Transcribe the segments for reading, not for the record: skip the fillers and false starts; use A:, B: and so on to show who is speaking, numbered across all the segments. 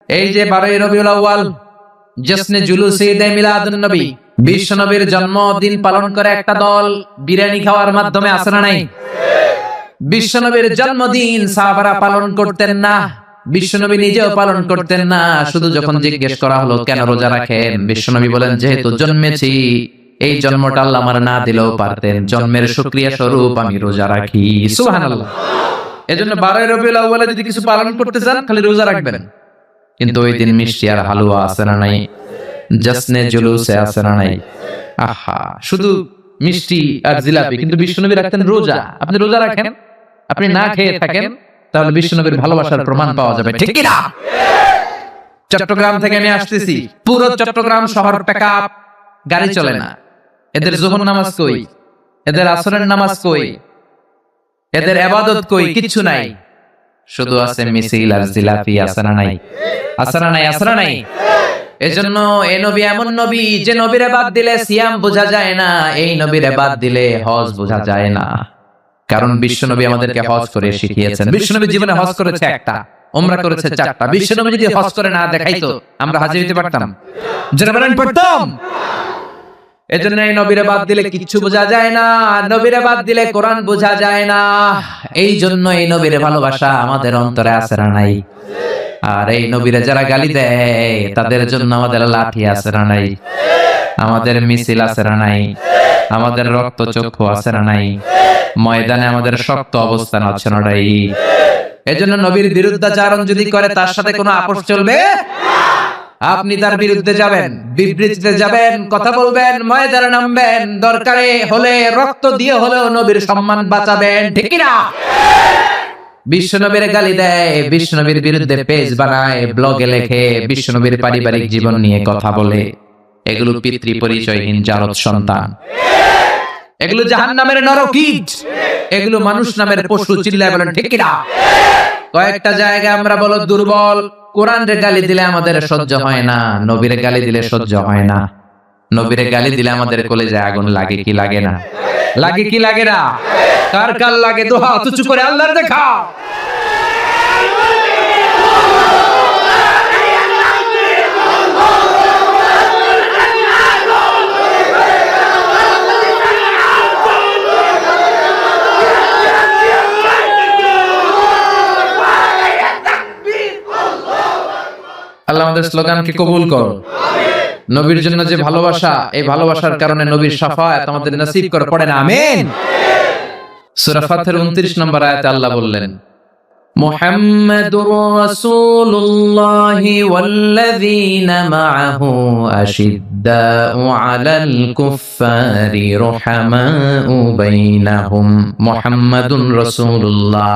A: এই যে 12 রবিউল আউয়াল জশ্নে জুলুসে ঈদে মিলাদুন নবী, বিশ্বনবীর জন্মদিন পালন করে একটা দল বিরিয়ানি খাওয়ার মাধ্যমে আছে না নাই? বিশ্বনবীর জন্মদিন সাহাবারা পালন করতেন না, বিশ্বনবী নিজেও পালন করতেন না। শুধু যখন জিজ্ঞেস করা হলো কেন রোজা রাখেন, বিশ্বনবী বলেন যেহেতু জন্মেছি, এই জন্মটা আল্লাহ আমার না দিলেও পারতেন, জন্মের শুকরিয়া স্বরূপ আমি রোজা রাখি। সুবহানাল্লাহ। এজন্য 12 রবিউল আউয়ালে যদি কিছু পালন করতে চান খালি রোজা রাখবেন, কিন্তু ওই দিন মিষ্টি আর হালুয়া আছে না নাই? জশ্নে জুলুসে আছে না নাই? আহা, শুধু মিষ্টি আর জিলাপি, কিন্তু বিশ্বনবী রাখতেন রোজা। আপনি রোজা রাখেন, আপনি না খেয়ে থাকেন, তাহলে বিশ্বনবীর ভালোবাসার প্রমাণ পাওয়া যাবে, ঠিক কি না? চট্টগ্রাম থেকে আমি আসতেছি, পুরো চট্টগ্রাম শহর প্যাকআপ, গাড়ি চলে না। এদের যোহর নামাজ কই? এদের আসরের নামাজ কই? এদের ইবাদত কই? কিচ্ছু নাই, শুধু আছে মিছিল আর জিলাপি। আছে না নাই? আছে না নাই? আছে না নাই? এজন্য এই নবী এমন নবী যে নবীরে বাদ দিলে সিয়াম বোঝা যায় না, এই নবীরে বাদ দিলে হজ বোঝা যায় না। কারণ বিশ্বনবী আমাদেরকে হজ করে শিখিয়েছেন। বিশ্বনবী জীবনে হজ করেছে একটা, উমরা করেছে 4টা। বিশ্বনবী যদি হজ করে না দেখাইতো, আমরা হাজী হইতে পারতাম? যারা বলেন পারতাম। এজন্য এই নবীরে বাদ দিলে কিচ্ছু বোঝা যায় না, নবীরে বাদ দিলে কোরআন বোঝা যায় না। এই জন্য এই নবীরে ভালোবাসা আমাদের অন্তরে আছে না নাই? আর এই নবীরে যারা গালি দেয় তাদের জন্য আমাদের লাঠি আছে না নাই? আমাদের মিছিল আছে না নাই? আমাদের রক্ত চক্ষু আছে না নাই? ময়দানে আমাদের শক্ত অবস্থান আছে না নাই? এজন্য নবীর বিরুদ্ধাচারণ যদি করে তার সাথে কোনো আপোষ চলবে? আপনি তার বিরুদ্ধে যাবেন, বিবৃতিতে যাবেন, কথা বলবেন, ময়দানে নামবেন, দরকারে হলে রক্ত দিয়ে হলেও নবীর সম্মান বাঁচাবেন, ঠিক কি না? বিশ্বনবীর গালি দেয়, বিশ্বনবীর বিরুদ্ধে পেজ বানায়, ব্লগে লেখে, বিশ্বনবীর পারিবারিক জীবন নিয়ে কথা বলে, এগুলো পিতৃ পরিচয়হীন জারদ সন্তান, এগুলো জাহান্নামের নরকীট, এগুলো মানুষ নামের পশু। চিল্লায় বলেন ঠিক কি না? কয়েকটা জায়গায় আমরা বলো দুর্বল। কোরআনের গালি দিলে আমাদের সহ্য হয় না, নবীরে গালি দিলে সহ্য হয় না। নবীরে গালি দিলে আমাদের কলিজায় আগুন লাগে কি লাগে না? লাগে কি লাগে না? কার কার লাগে? তো হাত উঁচু করে আল্লাহর দেখা। আল্লাহ আমাদের স্লোগানকে কবুল করো। নবীর জন্য যে ভালোবাসা, এই ভালোবাসার কারণে নবীর শাফায়াত আমাদের নসিব করে, পড়ে না আমিন? সূরা ফাতিহার 29 নম্বর আয়াতে আল্লাহ বললেন, মুহাম্মাদুর রাসূলুল্লাহি ওয়াল্লাযীনা মাআহু আশিদ্দাউ আলাল কুফফারি রুহামাউ বাইনাহুম। মুহাম্মাদুর রাসূলুল্লাহ,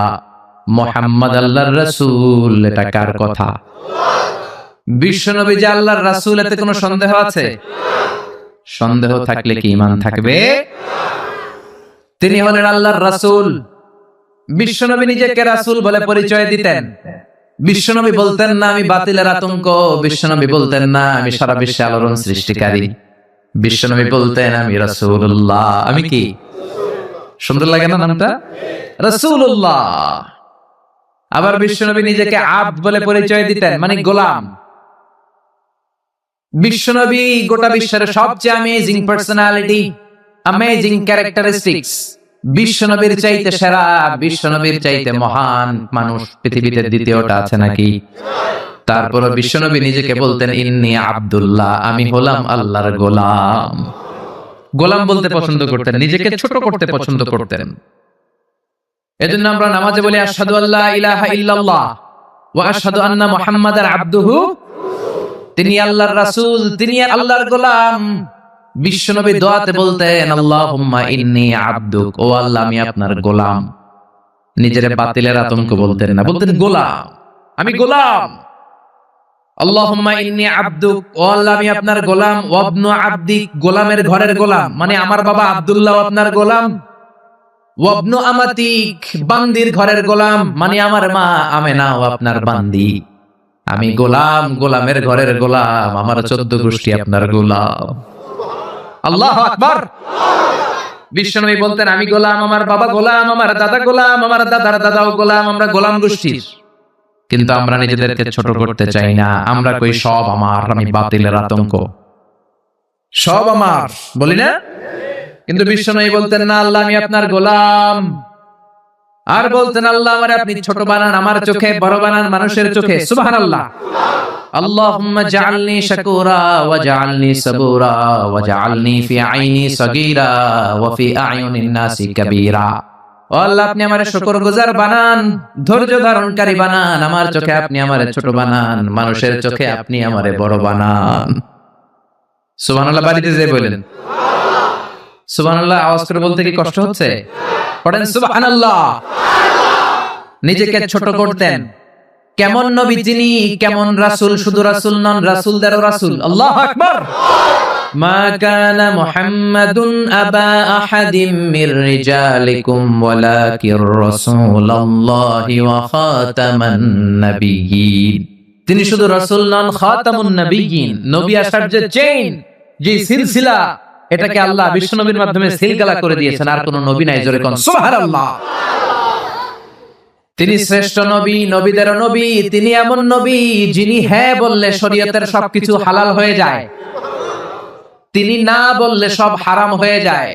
A: মুহাম্মদ আল্লাহর রাসূল। এটা কার কথা? বিশ্বনবী যে আল্লাহর রাসূল, এতে কোনো সন্দেহ আছে? সন্দেহ থাকলে কি ঈমান থাকবে? তিনি হলেন আল্লাহর রাসূল। বিশ্বনবী নিজেকে রাসূল বলে পরিচয় দিতেন। বিশ্বনবী বলতেন না আমি বাতিলের আতঙ্ক, বিশ্বনবী বলতেন না আমি সারা বিশ্বে আলোড়ন সৃষ্টিকারী, বিশ্বনবী বলতেন আমি রাসূলুল্লাহ। আমি কি? সুন্দর লাগে না নামটা? রাসূলুল্লাহ। আবার বিশ্বনবী নিজেকে আব্দ বলে পরিচয় দিতেন, মানে গোলাম। বিশ্বনবী গোটা বিশ্বের সবচেয়ে অ্যামেজিং পার্সোনালিটি, অ্যামেজিং ক্যারেক্টারিস্টিক্স। বিশ্বনবীর চাইতে সেরা, বিশ্বনবীর চাইতে মহান মানুষ পৃথিবীতে দ্বিতীয়টা আছে নাকি? তারপর বিশ্বনবী নিজেকে বলতেন ইন্নী আব্দুল্লাহ, আমি হলাম আল্লাহর গোলাম। গোলাম বলতে পছন্দ করতেন, নিজেকে ছোট করতে পছন্দ করতেন। এজন্য আমরা নামাজে বলি আশহাদু আল্লা ইলাহা ইল্লাল্লাহ ওয়া আশহাদু আন্না মুহাম্মাদান আবদুহু। তিনি আল্লাহর রাসূল, তিনি আল্লাহর গোলাম। বিশ্বনবী দোয়াতে বলতেন আল্লাহুম্মা ইন্নী আবদুক, ও আল্লাহ আমি আপনার গোলাম। নিজের বাতিলের আতঙ্ক বলতেন না, বলতেন গোলাম, আমি গোলাম। আল্লাহুম্মা ইন্নী আবদুক, ও আল্লাহ আমি আপনার গোলাম। ওয়াবনু আবদিক, গোলামের ঘরের গোলাম, মানে আমার বাবা আব্দুল্লাহ আপনার গোলাম। ওয়াবনু আমাতিক, বান্দির ঘরের গোলাম, মানে আমার মা আমেনাও আপনার বান্দি। আমি গোলাম, গোলামের ঘরের গোলাম, আমার 14 গোষ্ঠী আপনার গোলাম। আল্লাহু আকবার। বিশ্বনবী বলতেন আমি গোলাম, আমার বাবা গোলাম, আমার দাদা গোলাম, আমার দাদার দাদাও গোলাম, আমরা গোলাম গোষ্ঠীর। কিন্তু আমরা নিজেদেরকে ছোট করতে চাই না। আমরা কই সব আমার, আমি বাতিলের আতঙ্ক, সব আমার বলি না। কিন্তু বিশ্বনবী বলতেন না, আল্লাহ আমি আপনার গোলাম। আর বলতেন, আল্লাহ আমারে আপনি ছোট বানান আমার চোখে, বড় বানান মানুষের চোখে। সুবহানাল্লাহ। আল্লাহুম্মা জাআলনি শাকুরা ওয়া জাআলনি সাবুরা ওয়া জাআলনি ফি আইনি সাগীরা ওয়া ফি আয়ুনিন নাসি কাবীরা। ও আল্লাহ, আপনি আমারে শুকরগুজার বানান, ধৈর্য ধারণকারী বানান, আমার চোখে আপনি আমারে ছোট বানান, মানুষের চোখে আপনি আমারে বড় বানান। সুবহানাল্লাহ। বাড়িতে যেয়ে বলেন সুবহানাল্লাহ। আওয়াজ করে বলতে কি কষ্ট হচ্ছে? পড়েন সুবহানাল্লাহ। নিজেকে ছোট করতেন। কেমন নবী যিনি, কেমন রাসূল, শুধু রাসূল নন, রাসূলদেরও রাসূল। আল্লাহু আকবার। মা কানা মুহাম্মাদুন আবা আহাদিম মির রিজালিকুম ওয়ালাকির রাসূলুল্লাহি ওয়া খাতামান নাবিয়্যিন। তিনি শুধু রাসূল নন, খাতামুন নাবিয়্যিন। নবী আসার যে চেইন, যে সিলসিলা, এটাকে আল্লাহ বিশ্বনবীর মাধ্যমে সিলগালা করে দিয়েছেন। আর কোন নবী নাই, জোরে কোন সুবহানাল্লাহ। তিনি শ্রেষ্ঠ নবী, নবীদেরও নবী। তিনি এমন নবী যিনি হ্যাঁ বললে শরীয়তের সবকিছু হালাল হয়ে যায়, তিনি না বললে সব হারাম হয়ে যায়।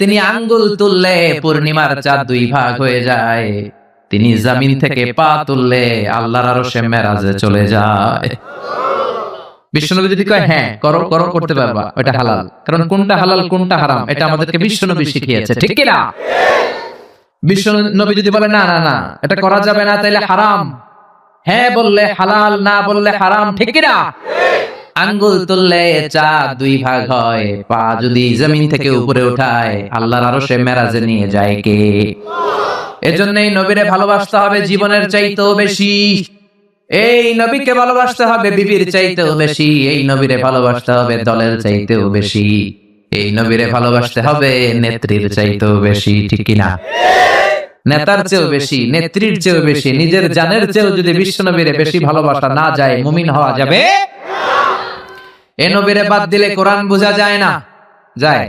A: তিনি আঙ্গুল তুললে পূর্ণিমার চাঁদ দুই ভাগ হয়ে যায়। তিনি জমিন থেকে পা তুললে আল্লাহর আরশে মেরাজে চলে যায়। বিশ্বনবী যদি কয় হ্যাঁ করো করো, করতে পারবা, ওটা হালাল। কারণ কোনটা হালাল কোনটা হারাম এটা আমাদেরকে বিশ্বনবী শিখিয়েছে, ঠিক কি না? বিশ্বনবী যদি বলে না না না এটা করা যাবে না, তাইলে হারাম, হ্যাঁ বললে হালাল, না বললে হারাম, ঠিক কি না? আঙ্গুল তুললে চাঁদ দুই ভাগ হয়, পা যদি জমিন থেকে উপরে উঠায় আল্লাহর আরশে মেরাজে নিয়ে যায় কে? এজন্যই নবীরে ভালোবাসতে হবে জীবনের চাইতেও বেশি। এই নবীকে ভালোবাসতে হবে বিবির চাইতেও বেশি। এই নবীরে ভালোবাসতে হবে দলের চাইতেও বেশি। এই নবীরে ভালোবাসতে হবে নেত্রীর চাইতেও বেশি, ঠিক কিনা? নেতার চেয়েও বেশি, নেত্রীর চেয়েও বেশি, নিজের জানের চেয়েও যদি বিশ্ব নবীরে বেশি ভালোবাসা না যায়, মুমিন হওয়া যাবে? এ নবীরে বাদ দিলে কোরআন বোঝা যায় না, যায়।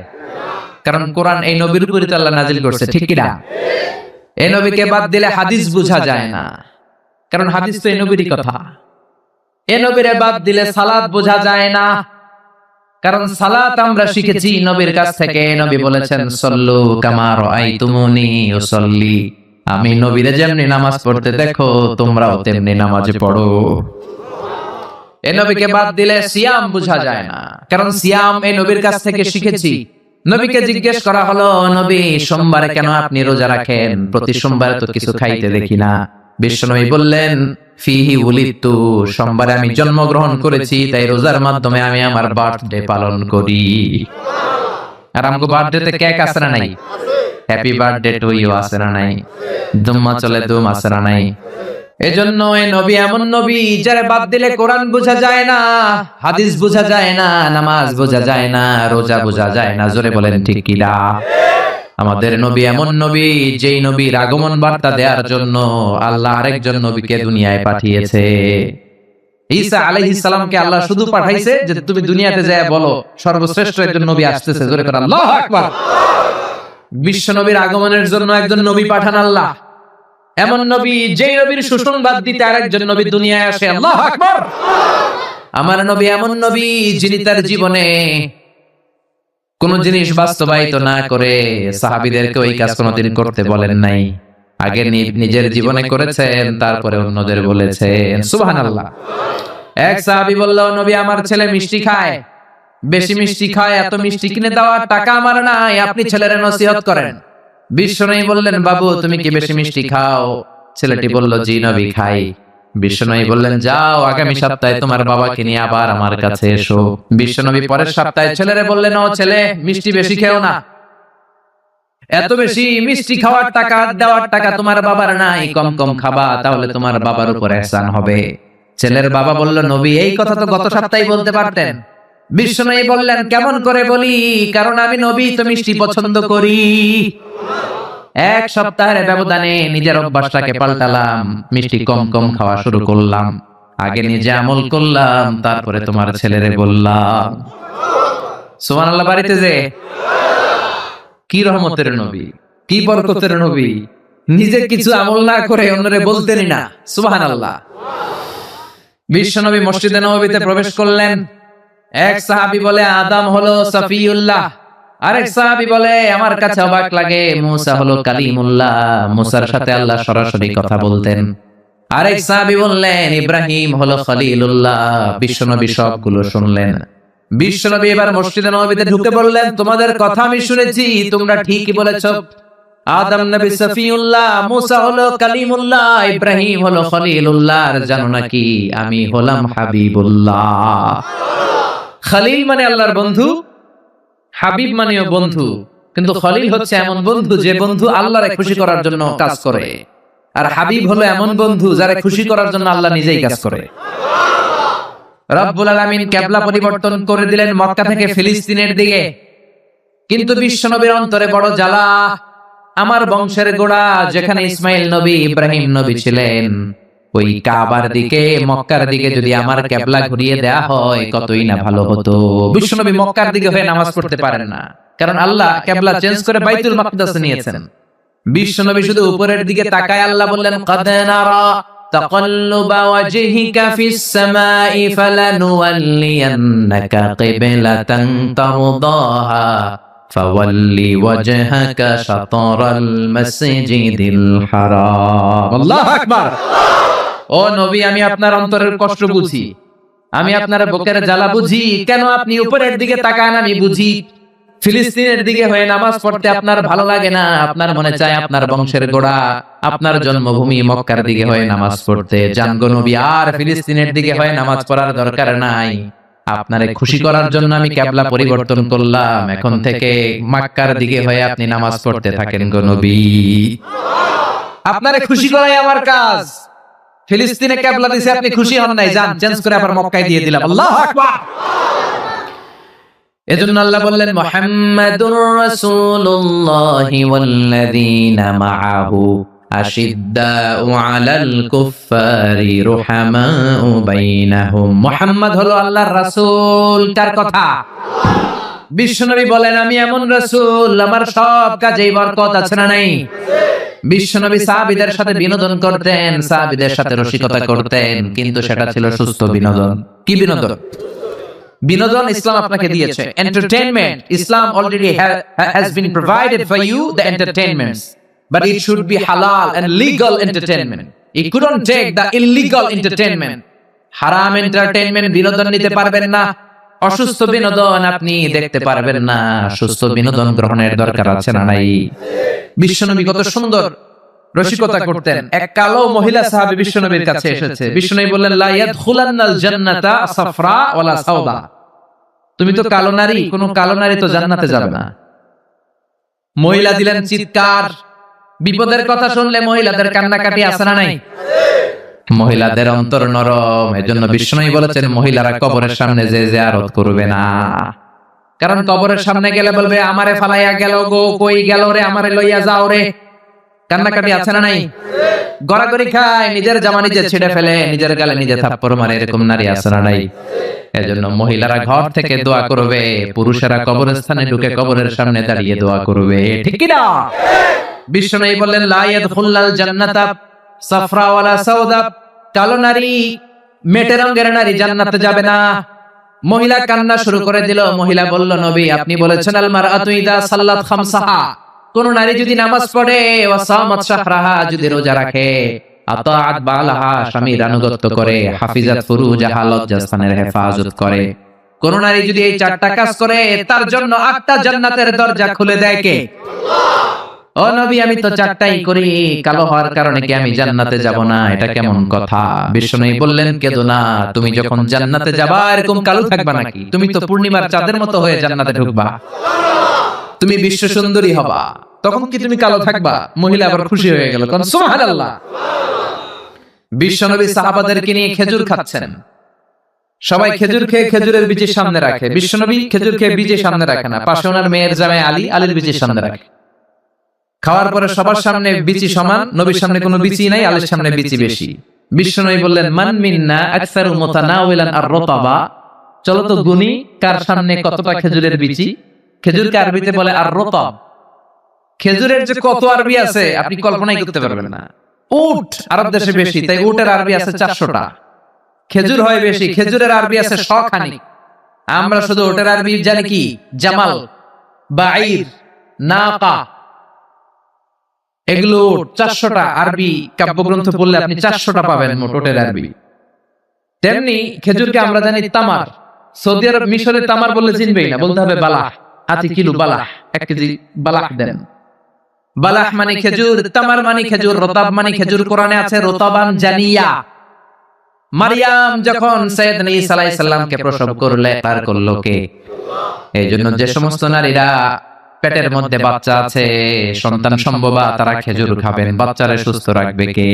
A: কারণ কোরআন এই নবীর উপরে তো আল্লাহ নাজিল করছে, ঠিক কিনা? এই নবীকে বাদ দিলে হাদিস বোঝা যায় না, কারণ হাদিস তো এই নবীরই কথা। এ নবীরে বাদ দিলে সালাত বোঝা যায় না, কারণ সালাত আমরা শিখেছি নবীর কাছ থেকে। নবী বলেছেন সল্লু কামা রাআইতুমুনি উসাল্লি। আমি নবীরে যেমনি নামাজ পড়তে দেখো তোমরাও তেমনি নামাজ পড়ো। এই নবীকে বাদ দিলে সিয়াম বোঝা যায় না, কারণ সিয়াম এই নবীর কাছ থেকে শিখেছি। নবীকে জিজ্ঞেস করা হলো, নবী সোমবারে কেন আপনি রোজা রাখেন? প্রতি সোমবারে তো কিছু খাইতে দেখি না। বিশ্বনবী বললেন ফিহি উলিদতু, সোমবারে আমি জন্মগ্রহণ করেছি, তাই রোজার মাধ্যমে আমি আমার বার্থডে পালন করি। আর আমগো বার্থডেতে কেক আছে না নাই? হ্যাপি বার্থডে টু ইউ আছে না নাই? দুম্মা চলে দুম আছে না নাই? এজন্য এই নবী এমন নবী যারে বাদ দিলে কোরআন বোঝা যায় না, হাদিস বোঝা যায় না, নামাজ বোঝা যায় না, রোজা বোঝা যায় না। জোরে বলেন ঠিক কি না? আমাদের নবী এমন নবী যেই নবীর আগমন বার্তা দেওয়ার জন্য আল্লাহ আরেকজন নবীকে দুনিয়ায় পাঠিয়েছে। ঈসা আলাইহিস সালামকে আল্লাহ শুধু পাঠাইছে যে তুমি দুনিয়াতে যায় বলো সর্বশ্রেষ্ঠ একজন নবী আসতেছে। জোরে করে আল্লাহু আকবার। বিশ্ব নবীর আগমনের জন্য একজন নবী পাঠান আল্লাহ, এমন নবী যেই নবীর সুসংবাদ দিতে আরেকজন নবী দুনিয়ায় আসে। আল্লাহু আকবার। আমার নবী এমন নবী যিনি তার জীবনে কোন জিনিস বাস্তবায়িত না করে সাহাবীদেরকে ওই কাজ কোনোদিন করতে বলেন নাই। আগে নিজের জীবনে করেছেন, তারপরে অন্যদের বলেছেন। সুবহানাল্লাহ। এক সাহাবী বলল, নবী আমার ছেলে মিষ্টি খায়, বেশি মিষ্টি খায়, এত মিষ্টি কিনে দেওয়ার টাকা আমার নাই, আপনি ছেলের নসিহত করেন। বিশ্বনবী বললেন, বাবু তুমি কি বেশি মিষ্টি খাও? ছেলেটি বলল, জি নবী খাই। বিশ্বনবী বললেন, যাও আগামী সপ্তাহে তোমার বাবাকে নিয়ে আবার আমার কাছে এসো। বিশ্বনবী পরের সপ্তাহে ছেলেরে বললেন, ও ছেলে মিষ্টি বেশি খেও না, এত বেশি মিষ্টি খাওয়ার টাকা দেওয়ার টাকা তোমার বাবার নাই, কম কম খাবা, তাহলে তোমার বাবার উপর ইহসান হবে। ছেলের বাবা বলল, নবী এই কথা তো গত সপ্তাহে বলতে পারতেন। বিশ্বনবী বললেন, কেমন করে বলি, কারণ আমি নবী তো মিষ্টি পছন্দ করি। এক সপ্তাহের ব্যবধানে নিজের অভ্যাসটাকে পাল্টালাম, মিষ্টি কম কম খাওয়া শুরু করলাম। আগে নিজে আমল করলাম, তারপরে তোমার ছেলেরে বললাম। সুবহানাল্লাহ। বাড়িতে যে কি রহমতের নবী, কি বরকতের নবী। নিজে কিছু আমল না করে অন্যরে বলতেনই না। সুবহানাল্লাহ। বিশ্বনবী মসজিদে নববীতে প্রবেশ করলেন। এক সাহাবী বলে আদম হলো সফিউল্লাহ, আরেক সাহাবী বলে আমার কাছে অবাক লাগে মুসা হলো কালিমুল্লাহ, মুসার সাথে আল্লাহ সরাসরি কথা বলতেন। আরেক সাহাবী বললেন ইব্রাহিম হলো খলিলুল্লাহ। বিশ্বনবী সবগুলো শুনলেন। বিশ্বনবী এবার মসজিদে নববীতে ঢুকে বললেন, তোমাদের কথা আমি শুনেছি, তোমরা ঠিকই বলেছো। আদম নবী সফিউল্লাহ, মুসা হলো কালিমুল্লাহ, ইব্রাহিম হলো খলিলুল্লাহ, আর জানো নাকি আমি হলাম হাবিবুল্লাহ। খলিল মানে আল্লাহর বন্ধু, হাবিব মানেও বন্ধু, কিন্তু খলিল হচ্ছে এমন বন্ধু যে বন্ধু আল্লাহরে খুশি করার জন্য কাজ করে, আর হাবিব হলো এমন বন্ধু যারা খুশি করার জন্য আল্লাহ নিজেই কাজ করে। রব্বুল আলামিন কিবলা পরিবর্তন করে দিলেন মক্কা থেকে ফিলিস্তিনের দিকে, কিন্তু বিশ্বনবীর অন্তরে বড় জ্বালা। আমার বংশের গোড়া যেখানে ইসমাইল নবী ইব্রাহিম নবী ছিলেন, ওই কাবার দিকে মক্কার দিকে যদি আমার কিবলা ঘুরিয়ে দেয়া হয় কতই না ভালো হতো। বিশ্বনবী মক্কার দিকে হয়ে নামাজ পড়তে পারেন না, কারণ আল্লাহ কিবলা চেঞ্জ করে বাইতুল মাকদাসে নিয়েছেন। বিশ্বনবী শুধু উপরের দিকে তাকায়, আল্লাহ বললেন কদ নারা তাকাল্লুবা ওয়াজহিকা ফিস সামাই ফালানুওয়াল্লিয়ান্নাকা কিবলাতান তারদাহা ফাওয়াল্লি ওয়াজহাকা শাতরাল মাসজিদিল হারাম। আল্লাহু আকবার। ও নবী, আমি আপনার অন্তরের কষ্ট বুঝি, আমি আপনার বুকের জ্বালা বুঝি। কেন আপনি উপরের দিকে তাকান আমি বুঝি। ফিলিস্তিনের দিকে হয়ে নামাজ পড়তে আপনার ভালো লাগে না, আপনার মনে চায় আপনার বংশের গোড়া, আপনার জন্মভূমি মক্কার দিকে হয়ে নামাজ পড়তে। জানগো নবী, আর ফিলিস্তিনের দিকে হয়ে নামাজ পড়ার দরকার নাই। আপনারে খুশি করার জন্য আমি কিবলা পরিবর্তন করলাম, এখন থেকে মক্কার দিকে হয়ে আপনি নামাজ পড়তে থাকেন গো নবী। আপনারে খুশি করাই আমার কাজ। ফিলিস্তিনে কিবলা দিছে, আপনি খুশি হন নাই, যান চেঞ্জ করে আবার মক্কায় দিয়ে দিলাম। আল্লাহু আকবার। এজন্য আল্লাহ বললেন মুহাম্মাদুর রাসূলুল্লাহি ওয়াল্লাযীনা মাআহু আশিদ্দাউ আলাল কুফফারি রুহামাউ বাইনাহুম। মুহাম্মদ হলো আল্লাহর রাসূল। কার কথা? বিশ্বনবী বলেন আমি এমন রাসূল, আমার সব কাজেই বরকত আছে না নাই? বিশ্বনবী সাহাবীদের সাথে বিনোদন করতেন, সাহাবীদের সাথে রসিকতা করতেন, কিন্তু সেটা ছিল সুস্থ বিনোদন। কি বিনোদন? বিনোদন ইসলাম আপনাকে দিয়েছে, entertainment. Islam already has been provided for you the entertainments, but it should be halal and legal entertainment. You couldn't take the illegal entertainment. হারাম entertainment বিনোদন নিতে পারবেন না, অসুস্থ বিনোদন আপনি দেখতে পারবেন না। সুস্থ বিনোদন গ্রহণের দরকার আছে না নাই? বিশ্বনবী কত সুন্দর রসিকতা করতেন। এক কালো মহিলা সাহাবী বিশ্বনবীর কাছে এসেছে। বিশ্বনবী বললেন লা ইয়াদখুলান্নাল জান্নাতা সাফরা ওয়ালা সাওদা। তুমি তো কালো নারী, কোন কালো নারী তো জান্নাতে যাবে না। মহিলা দিলেন চিৎকার। বিপদের কথা শুনলে মহিলাদের কান্নাকাটি আছে না নাই? মহিলাদের অন্তর নরম, এজন্য বিশ্বনবী বলেছেন মহিলারা কবরের সামনে যে জিয়ারত করবে না, কারণ কবরের সামনে গেলে বলবে আমারে ফালাইয়া গেল গো, কই গেল রে, আমারে লইয়া যাও রে। কান্নাকাটি আছে না নাই? গড়াগড়ি খায়, নিজের জামা নিজে ছিঁড়ে ফেলে, নিজের গালে নিজে থাপ্পড় মারে, এরকম নারী আছে না নাই? এজন্য মহিলারা ঘর থেকে দোয়া করবে, পুরুষেরা কবরস্থানে ঢুকে কবরের সামনে দাঁড়িয়ে দোয়া করবে। ঠিক কি না? বিশ্বনবী বললেন লা ইয়াদখুলাল জান্নাতা সাফরা ওয়ালা সাওদা। কালো নারী, মেটে রঙের নারী জান্নাতে যাবে না। মহিলা কান্না শুরু করে দিল। মহিলা বলল নবী আপনি বলেছেন আল মারআতু ইযা সাল্লাত খামসাহা, কোন নারী যদি নামাজ পড়ে, ওয়া সামাত শাহরাহা, যদি রোজা রাখে, আতাআত বালাহা, স্বামীর আনুগত্য করে, হাফিজাত ফুরুজাহা, লজ্জাস্থানের হেফাজত করে, কোন নারী যদি এই চারটা কাজ করে তার জন্য 8টা জান্নাতের দরজা খুলে দেয় কে? ও নবী আমি তো চারটাই করি, কালো হওয়ার কারণে কি আমি জান্নাতে যাব না? এটা কেমন কথা? বিশ্বনবী বললেন কেদো না, তুমি যখন জান্নাতে যাবা এরকম কালো থাকবা নাকি? তুমি তো পূর্ণিমার চাঁদের মতো হয়ে জান্নাতে ঢুকবা, তুমি বিশ্ব সুন্দরী হবা, তখন কি তুমি কালো থাকবা? মহিলা আবার খুশি হয়ে গেল, কারণ সুবহানাল্লাহ। বিশ্বনবী সাহাবাদেরকে নিয়ে খেজুর খাচ্ছেন, সবাই খেজুর খেয়ে খেজুরের বীজ সামনে রাখে, বিশ্বনবী খেজুর খেয়ে বীজ সামনে রাখে না, পাশে ওনার মেয়ের জামাই আলী, আলীর বীজ সামনে রাখে। খাওয়ার পরে সবার সামনে বিচি সমান, নবীর সামনে কোনো বিচি নাই, আলীর সামনে বিচি বেশি। বিশ্বনবী বললেন মান মিন্না আকসারু মুতানাওয়ালান আর-রতাবা, চলো তো গুনি কার সামনে কতটা খেজুরের বিচি। খেজুরকে আরবিতে বলে আর-রতাব। খেজুরের যে কত আরবি আছে আপনি কল্পনাই করতে পারবেন না। উট আরব দেশে বেশি, তাই উটের আরবি আছে 400টা। খেজুর হয় বেশি, খেজুরের আরবি আছে শখানি। আমরা শুধু উটের আরবি জানি কি জামাল, বাঈর, নাকা, এগুলো 400টা আরবি কাব্যগ্রন্থ পড়লে আপনি 400টা পাবেন মোট উটের আরবি। তেমনি খেজুরকে আমরা জানি তামার। সৌদি আরব মিশরের তামার বললে চিনবেই না, বলতে হবে বালাহ। আতি কিলো বালাহ, 1 কেজি বালাহ দেন। বালাহ মানে খেজুর, তামার মানে খেজুর, রতাব মানে খেজুর। কোরআনে আছে রতাবান জানিয়া। মারিয়াম যখন সাইয়েদনা ঈসা আলাইহিস সালামকে প্রসব করলে তার করলো কে? এইজন্য যে সমস্ত নারীরা পেটের মধ্যে বাচ্চা আছে, সন্তান সম্ভবা, তারা খেজুর খাবেন। বাচ্চারে সুস্থ রাখবে কে?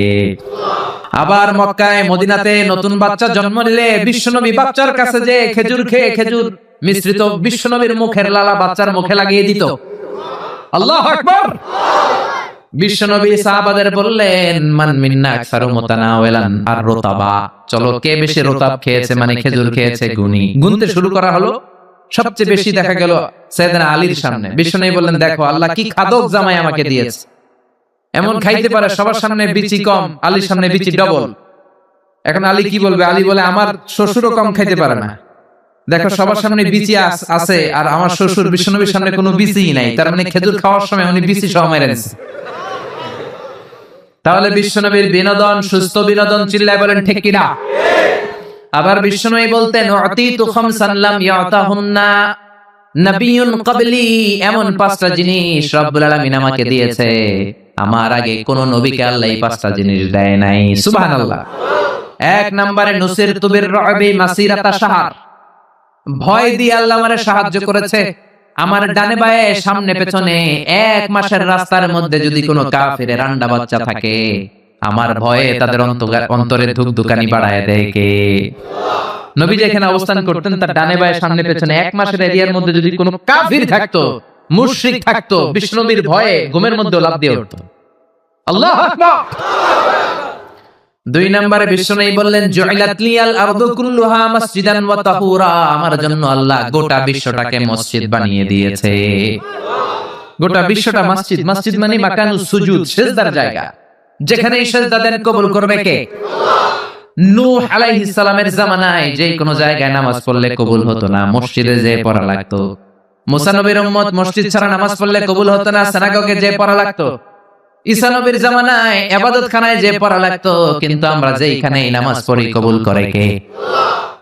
A: আবার মক্কায় মদিনাতে নতুন বাচ্চা জন্ম নিলে বিশ্বনবী বাচ্চার কাছে যে খেজুর খেয়ে খেজুর মিশ্রিত বিশ্বনবীর মুখের লালা বাচ্চার মুখে লাগিয়ে দিত। আল্লাহু আকবার। বিশ্বনবী সাহাবাদের বললেন, মান মিন্না আকসারু মুতানাওয়ালান আর রতাবা, চলো কে বেশি রতাব খেয়েছে মানে খেজুর খেয়েছে গুনি। গুনতে শুরু করা হলো। সবচেয়ে বেশি দেখা গেল সাইয়েদনা আলীর সামনে। বিশ্বনবী বললেন, দেখো আল্লাহ কি খাদক জামাই আমাকে দিয়েছে। এমন খাইতে পারে সবার সামনে বিচি কম, আলীর সামনে বিচি ডবল। এখন আলী কি বলবে? আলী বলে, আমার শ্বশুরও কম খাইতে পারে না। দেখো সবার সামনে বিচি আছে আর আমার শ্বশুর বিশ্বনবীর সামনে কোনো বিচিই নাই, তার মানে খেজুর খাওয়ার সময় উনি বিচি সহ মেরে দিয়েছে। তাহলে বিশ্বনবীর বিনোদন সুস্থ বিনোদন, চিল্লায় বলেন ঠিক কিনা? আবার বিশ্বনবী বলতেন, উতিতু খামসান লাম ইয়াতাহুন্না নাবিয়্যুন ক্বাবলি, এমন 5টা জিনিস রব্বুল আলামিন আমাকে দিয়েছে, আমার আগে কোন নবীকে আল্লাহ এই 5টা জিনিস দেয় নাই। সুবহানাল্লাহ। 1 নম্বরে নুসিরতু বির-রু'বি মাসিরাতা শাহর, ভয় দিয়ে আল্লাহ আমারে সাহায্য করেছে। আমার ডানে বায়ে সামনে পেছনে 1 মাসের রাস্তার মধ্যে যদি কোনো কাফিরের আন্ডা বাচ্চা থাকে, আমার ভয়ে তাদের অন্তরে ধুকধুকানি বাড়ায় দেয় কে? নবী যেখানে অবস্থান করতেন তার ডানে বায়ে সামনে পেছনে 1 মাসের এরিয়ার মধ্যে যদি কোনো কাফির থাকতো, মুশরিক থাকতো, বিশ্বনবীর ভয়ে ঘুমের মধ্যে লাফ দিয়ে উঠতো। আল্লাহু আকবার। 2 নম্বরে বিশ্বনবী বললেন, জুইলাত লিয়াল আরদু কুল্লুহা মাসজিদান ওয়া তাহুরা, আমার জন্য আল্লাহ গোটা বিশ্বটাকে মসজিদ বানিয়ে দিয়েছে। গোটা বিশ্বটা মসজিদ। মসজিদ মানে মাকানুস সুজুদ, সিজদার জায়গা। যেখানে সিজদা দেন কবুল করবে কে? নূহ আলাইহিস সালামের জামানায় যে কোনো জায়গায় নামাজ পড়লে কবুল হতো না, মসজিদে যে পড়া লাগতো। মুসা নবীর উম্মত মসজিদ ছাড়া নামাজ পড়লে কবুল হতো না, সিনাগগে যে পড়া লাগতো। ঈসা নবীর জামানায় ইবাদতখানায় যে পড়া লাগতো। কিন্তু আমরা যেখানে নামাজ পড়ি কবুল করে কে?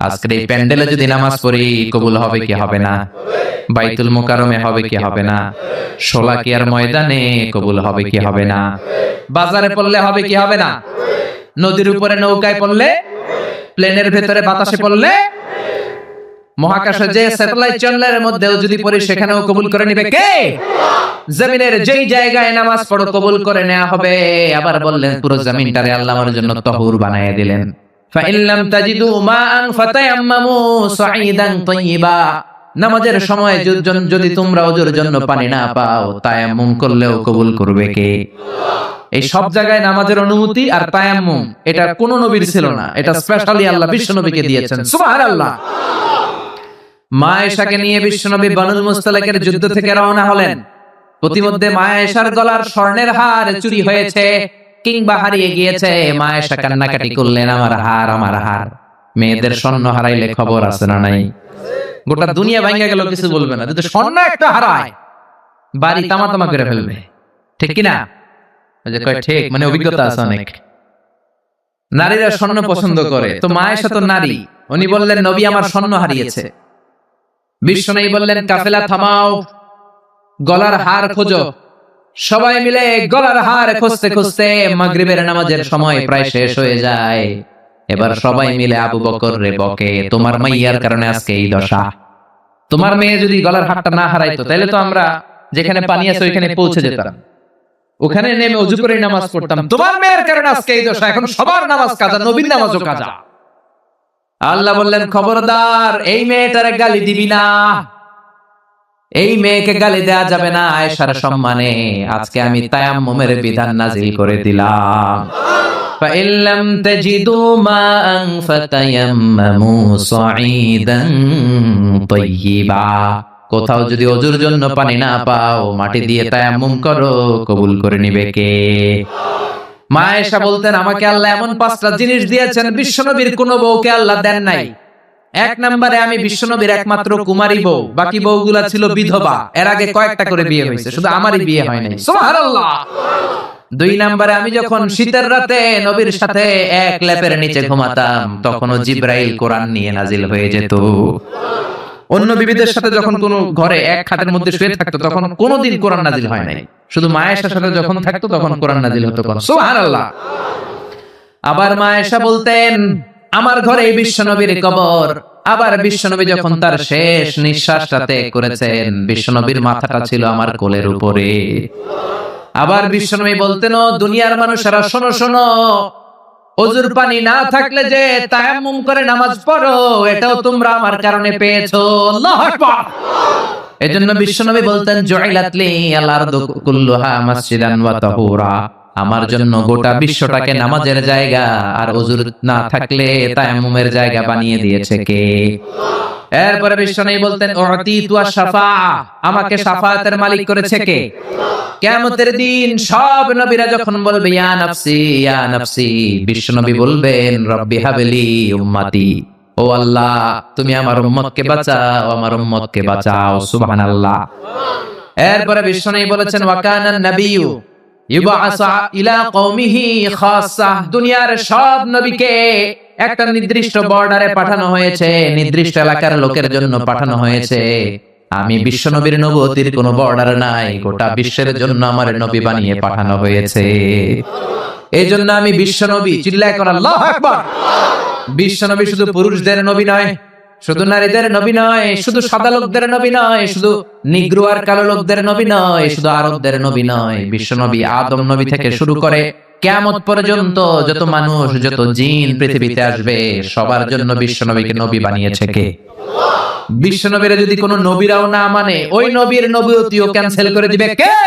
A: আজকের এই প্যান্ডেলে যদি নামাজ পড়ি কবুল হবে কি হবে না? বাইতুল মুকাররমে হবে কি হবে না? শোলাকিয়ার ময়দানে কবুল হবে কি হবে না? বাজারে পড়লে হবে কি হবে না? নদীর উপরে নৌকায় পড়লে, প্লেনের ভেতরে বাতাসে পড়লে, মহাকাশে যে স্যাটেলাইট চ্যানেলের মধ্যেও যদি পড়ি সেখানেও কবুল করে নিবে কে? জমিনের যেই জায়গায় নামাজ পড়ো কবুল করে নেওয়া হবে। আবার বললেন পুরো জমিনটারে আল্লাহ আমার জন্য তাহুর বানায় দিলেন। ফাইন লাম তাজিদু মাআন ফাতায়াম্মামু সাঈদান তাইয়্যিবা, নামাজের সময় যদি তোমরা ওজুর জন্য পানি না পাও, তায়াম্মুম করলেও কবুল করবে কে? এই সব জায়গায় নামাজের অনুমতি আর তায়াম্মুম, এটা কোন নবীর ছিল না, এটা স্পেশালি আল্লাহ বিশ্ব নবীকে দিয়েছেন। সুবহানাল্লাহ। মা আয়েশাকে নিয়ে বিশ্বনবী বানুল মুস্তালিকের যুদ্ধ থেকে রওনা হলেন। প্রতিমধ্যে মা আয়েশার গলার স্বর্ণের হার চুরি হয়েছে কিংবা হারিয়ে গিয়েছে। মা আয়েশা কান্নাকাটি করলেন, আমার হার, আমার হার। মেয়েদের স্বর্ণ হারাইলে খবর আছে না নাই? গোটা দুনিয়া ভাঙা গেল, কিছু বলবে না। যদি স্বর্ণ একটা হারায় বাড়ি তামা তামা করে ফেলবে, ঠিক কিনা? ঠিক, মানে অভিজ্ঞতা আছে অনেক। নারীরা স্বর্ণ পছন্দ করে, তো মা আয়েশা তো নারী, উনি বললেন নবী আমার স্বর্ণ হারিয়েছে। বিশ্বনবী বললেন কাফেলা থামাও, গলার হার খোঁজো। সবাই মিলে গলার হার খুঁজতে খুঁজতে মাগরিবের নামাজের সময় প্রায় শেষ হয়ে যায়। এবার সবাই মিলে আবু বকর রে বকে, তোমার মাইয়ার কারণে আজকে এই দশা। তোমার মেয়ে যদি গলার হারটা না হারাইতো তাহলে তো আমরা যেখানে পানি আছে ওইখানে পৌঁছে যেতাম, ওখানে নেমে ওযু করে নামাজ পড়তাম। তোমার মেয়ের কারণে আজকে এই দশা, এখন সবার নামাজ কাজা, নবীর নামাজও কাজা। আল্লাহ বললেন খবরদার, এই মেয়েটারে গালি দিবি না, এই মেয়েকে গালি দেয়া যাবে না। আয়েশার সম্মানে আজকে আমি তায়াম্মুমের বিধান নাজিল করে দিলাম। فَإِن لَّمْ تَجِدُوا مَاءً فَتَيَمَّمُوا صَعِيدًا طَيِّبًا, কোথাও যদি ওযুর জন্য পানি না পাও, মাটি দিয়ে তায়াম্মুম করো, কবুল করে নিবে কে? মা আয়েশা বলতেন, আমাকে আল্লাহ এমন 5টা জিনিস দিয়েছেন বিশ্বনবীর কোনো বউকে আল্লাহ দেন নাই। 1 নম্বরে আমি বিশ্বনবীর একমাত্র কুমারী বউ, বাকি বউগুলা ছিল বিধবা, এর আগে কয়েকটা করে বিয়ে হয়েছে, শুধু আমারই বিয়ে হয় নাই। সুবহানাল্লাহ। 2 নম্বরে আমি যখন শীতের রাতে নবীর সাথে এক লেপের নিচে ঘুমাতাম, তখনও জিবরাইল কোরআন নিয়ে নাজিল হয়ে যেত। অন্য বিবিদের সাথে যখন কোনো ঘরে এক খাটের মধ্যে শুয়ে থাকতো, তখন কোনোদিন কোরআন নাজিল হয় নাই। শুধু মা আয়েশার সাথে যখন থাকতো তখন কোরআন নাজিল হতো। সুবহানাল্লাহ। আবার মা আয়েশা বলতেন, আমার ঘরে বিশ্বনবীর কবর। আবার বিশ্বনবী যখন তার শেষ নিঃশ্বাসটা ত্যাগ করেছেন, বিশ্বনবীর মাথাটা ছিল আমার কোলের উপরে। আবার বিশ্বনবী বলতেন, ও দুনিয়ার মানুষেরা শোনো শোনো, ওযুর পানি না থাকলে যে তায়াম্মুম করে নামাজ পড়ো, এটাও তোমরা আমার কারণে পেয়েছো। আল্লাহু আকবার। এজন্য বিশ্বনবী বলতেন, জুইলাত লি আল আরদু কুল্লুহা মাসজিদান ওয়া তাহুরা, আমার জন্য গোটা বিশ্বটাকে নামাজের জায়গা আর ওযুর না থাকলে তায়াম্মুমের জায়গা বানিয়ে দিয়েছে কে? এরপরে বিশ্বনবী বলতেন, উতিতু আশ-শাফাআ, আমাকে শাফাআতের মালিক করেছে কে? কিয়ামতের দিন সব নবীরা যখন বলবে ইয়া নাফসি ইয়া নাফসি, বিশ্বনবী বলবেন, রব্বি হাবলি উম্মতি, ও আল্লাহ তুমি আমার উম্মতকে বাঁচাও, আমার উম্মতকে বাঁচাও। সুবহানাল্লাহ। এরপরে বিশ্বনবী বলেছেন, ওয়া কানান নাবিয়্যু ইউবআসু ইলা কওমিহি খাসসা, দুনিয়ার সব নবীকে একটা নির্দিষ্ট বর্ডারে পাঠানো হয়েছে, নির্দিষ্ট এলাকার লোকের জন্য পাঠানো হয়েছে। আমি বিশ্বনবীর নবুয়তির কোনো বর্ডার নাই, গোটা বিশ্বের জন্য আমার নবী বানিয়ে পাঠানো হয়েছে। এই জন্য আমি বিশ্বনবী, চিল্লায় কর আল্লাহু আকবার। বিশ্বনবী শুধু পুরুষদের নবী নয়, শুধু নারীদের নবী নয়, শুধু সাদা লোকদের নবী নয়, শুধু নিগ্রো আর কালো লোকদের নবী নয়, শুধু আরবদের নবী নয়। বিশ্বনবী আদম নবী থেকে শুরু করে কিয়ামত পর্যন্ত যত মানুষ, যত জিন পৃথিবীতে আসবে, সবার জন্য বিশ্বনবীকে নবী বানিয়েছে কে? বিশ্বনবীরা যদি কোনো নবীরাও না মানে, ওই নবীর নবুয়তিও ক্যান্সেল করে দিবে কে?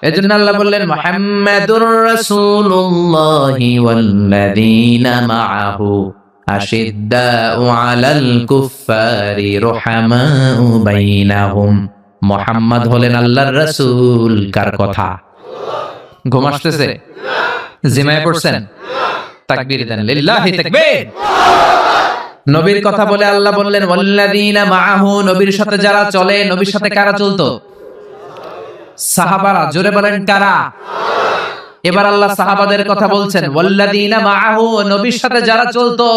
A: এজন্য আল্লাহ বললেন, মুহাম্মাদুর রাসূলুল্লাহি ওয়াল্লাযীনা মাআহু আশিদ্দাউ আলাল কুফফারি রুহামাউ বাইনাহুম। মুহাম্মদ হলেন আল্লাহর রাসূল। কার কথা? ঘুম আসতেছে? জিমায় পড়ছেন? তাকবীর দেন, লিল্লাহি তাকবীর। নবীর কথা বলে আল্লাহ বললেন, ওয়াল্লাযীনা মাআহু, নবীর সাথে যারা চলে। নবীর সাথে কারা চলতো? সাহাবারা। জোরে বলেন কারা? এবার আল্লাহ সাহাবাদের কথা বলছেন, ওয়াল্লাযীনা মাআহু, নবীর সাথে যারা চলতো।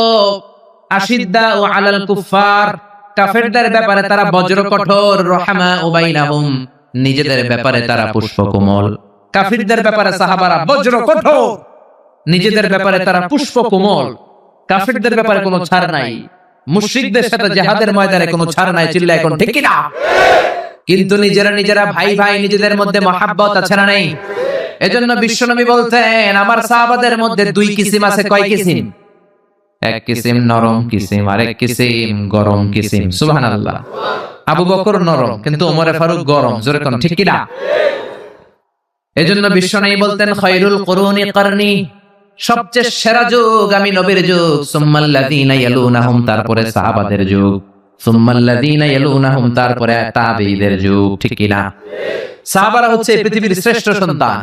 A: আশিদ্দাউ আলাল কুফফার, কাফেরদের ব্যাপারে তারা বজ্র কঠোর। রহমাউ বাইনাহুম, নিজেদের ব্যাপারে তারা পুষ্পকোমল। কাফিরদের ব্যাপারে সাহাবারা বজ্র কঠোর, নিজেদের ব্যাপারে তারা পুষ্পকোমল। কাফিরদের ব্যাপারে কোনো ছাড় নাই, মুশরিকদের সাথে জিহাদের ময়দানে কোনো ছাড় নাই। চিল্লা এখন ঠিক কি না? কিন্তু নিজেরা নিজেরা ভাই ভাই, নিজেদের মধ্যে মহাব্বত আছে না নাই? এজন্য বিশ্বনবী বলতেন, আমার সাহাবাদের মধ্যে 2 কিসিম আছে। কয় কিসিম? এক কিসিম নরম কিসিম, আর এক কিসিম গরম কিসিম। সুবহানাল্লাহ। আবু বকর নরম, কিন্তু ওমর ফারুক গরম। জোরে কোন ঠিক কি না? এজন্য বিশ্বনবী বলতেন, খায়রুল কুরুনি করনি, সবচেয়ে সেরা যুগ আমি নবীর যুগ। সুম্মাল্লাযীনা ইয়ালুনাহুম, তারপরে সাহাবাদের যুগ। সুম্মাল্লাযীনা ইয়ালুনাহুম, তারপরে তাবেঈদের যুগ। ঠিক কি না? সাহাবারা হচ্ছে পৃথিবীর শ্রেষ্ঠ সন্তান,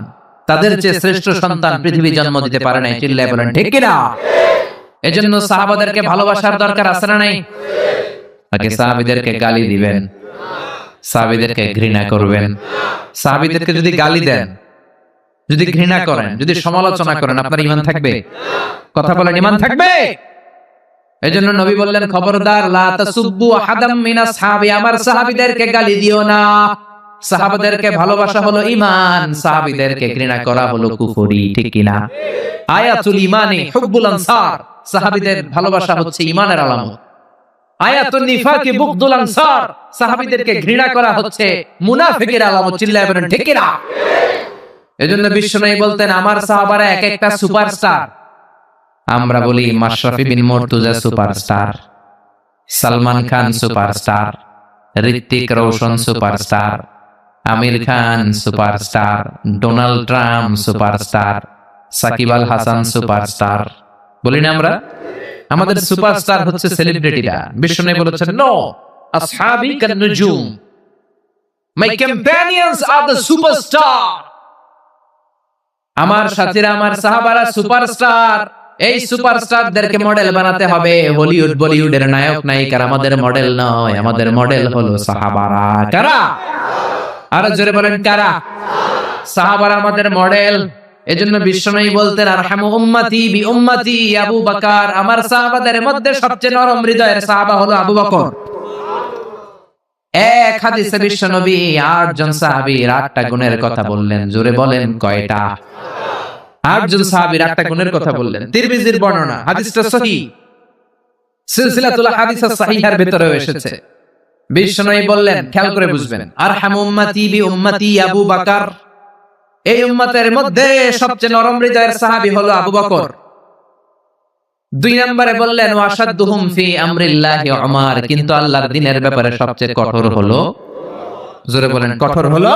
A: তাদের চেয়ে শ্রেষ্ঠ সন্তান পৃথিবী জন্ম দিতে পারে নাই। চিল্লায় বলেন ঠিক কি না? এজন্য সাহাবাদেরকে ভালোবাসার দরকার আছে না নাই? আগে সাহাবীদেরকে গালি দিবেন, সাহাবীদেরকে ঘৃণা করবেন। সাহাবীদেরকে যদি গালি দেন, যদি ঘৃণা করেন, যদি সমালোচনা করেন, আপনার ঈমান থাকবে? কথা বলেন, ঈমান থাকবে? এজন্য নবী বললেন, খবরদার, লা তাসুব্বু আহাদাম মিন আসহাবি, আমার সাহাবীদেরকে গালি দিও না। সাহাবাদেরকে ভালোবাসা হলো ঈমান, সাহাবীদেরকে ঘৃণা করা হলো কুফরি। ঠিক কি না? আয়াতুল ঈমানি হুব্বুল আনসার, সাহাবীদের ভালোবাসা হচ্ছে ঈমানের আলামত। আয়াতুন নিফাকি বুগদুল আনসার, সাহাবীদেরকে ঘৃণা করা হচ্ছে মুনাফিকের আলামত। চিল্লায় বলেন ঠিক কি না? এজন্য বিশ্বনবী বলতেন, আমার সাহাবারা এক একটা সুপারস্টার। আমরা বলি Mashrafe bin Mortaza superstar, Salman Khan superstar, Hrithik Roshan superstar, Aamir Khan superstar, Donald Trump superstar, Shakib Al Hasan superstar. বলি না আমরা? আমাদের সুপারস্টার হচ্ছে সেলিব্রিটিরা। বিশ্বনবী বলেছেন, নো, আসহাবি কান-নুজুম, my companions are the superstar. আমার সাথীরা, আমার সাহাবারা সুপারস্টার। এই সুপারস্টারদেরকে মডেল বানাতে হবে। হলিউড বলিউডের নায়ক নায়িকারা আমাদের মডেল নয়, আমাদের মডেল হলো সাহাবারা। কারা? আরো জোরে বলেন কারা? সাহাবারা আমাদের মডেল। এজন্য বিশ্বনবী বলতেন আরহামু উম্মতি বি উম্মতি আবু বকর। আমার সাহাবাদের মধ্যে সবচেয়ে নরম হৃদয়ের সাহাবা হলো আবু বকর। এক হাদিসে বিশ্বনবী ৮ জন সাহাবীর ৮টা গুণের কথা বললেন। জোরে বলেন কয়টা? ৮ জন সাহাবীর ৮টা গুণের কথা বললেন। তিরমিজির বর্ণনা, হাদিসটা সহিহ, সিলসিলাতুল হাদিস সাহিহার ভিতরেও এসেছে। বিশ্বনবী বললেন, খেয়াল করে বুঝবেন, আরহামু উম্মতি বি উম্মতি আবু বকর। এই উম্মতের মধ্যে সবচেয়ে নরম হৃদয়ের সাহাবী হলো আবু বকর। ২ নম্বরে বললেন ওয়াশাদ্দুহুম ফি আমরিল্লাহি উমর, কিন্তু আল্লাহর দ্বীনের ব্যাপারে সবচেয়ে কঠোর হলো, জোরে বলেন কঠোর হলো।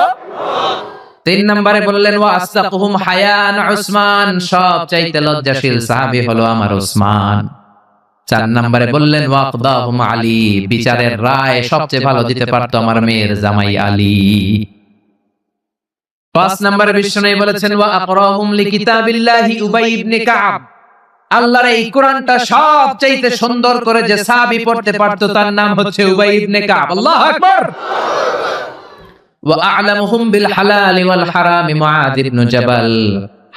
A: ৩ নম্বরে বললেন ওয়া আসদাকুহুম হায়ান উসমান, সবচাইতে লজ্জাশীল সাহাবী হলো আমার উসমান। ৪ নম্বরে বললেন ওয়াকদাহুম আলী, বিচারের রায় সবচেয়ে ভালো দিতে পারতো আমার মেয়ের জামাই আলী। ৫ নম্বরে বিশ্বনবী বলেছেন ওয়া আকরাহুম লিকিতাবিল্লাহি উবাই ইবনে কাব, আল্লাহর এই কোরআনটা সবচাইতে সুন্দর করে যে সাহাবী পড়তে পারতো তার নাম হচ্ছে উবাই ইবনে কাব। আল্লাহু আকবার। ওয়া আ'লামুহুম বিল হালাল ওয়াল হারাম মুআয ইবনে জাবাল,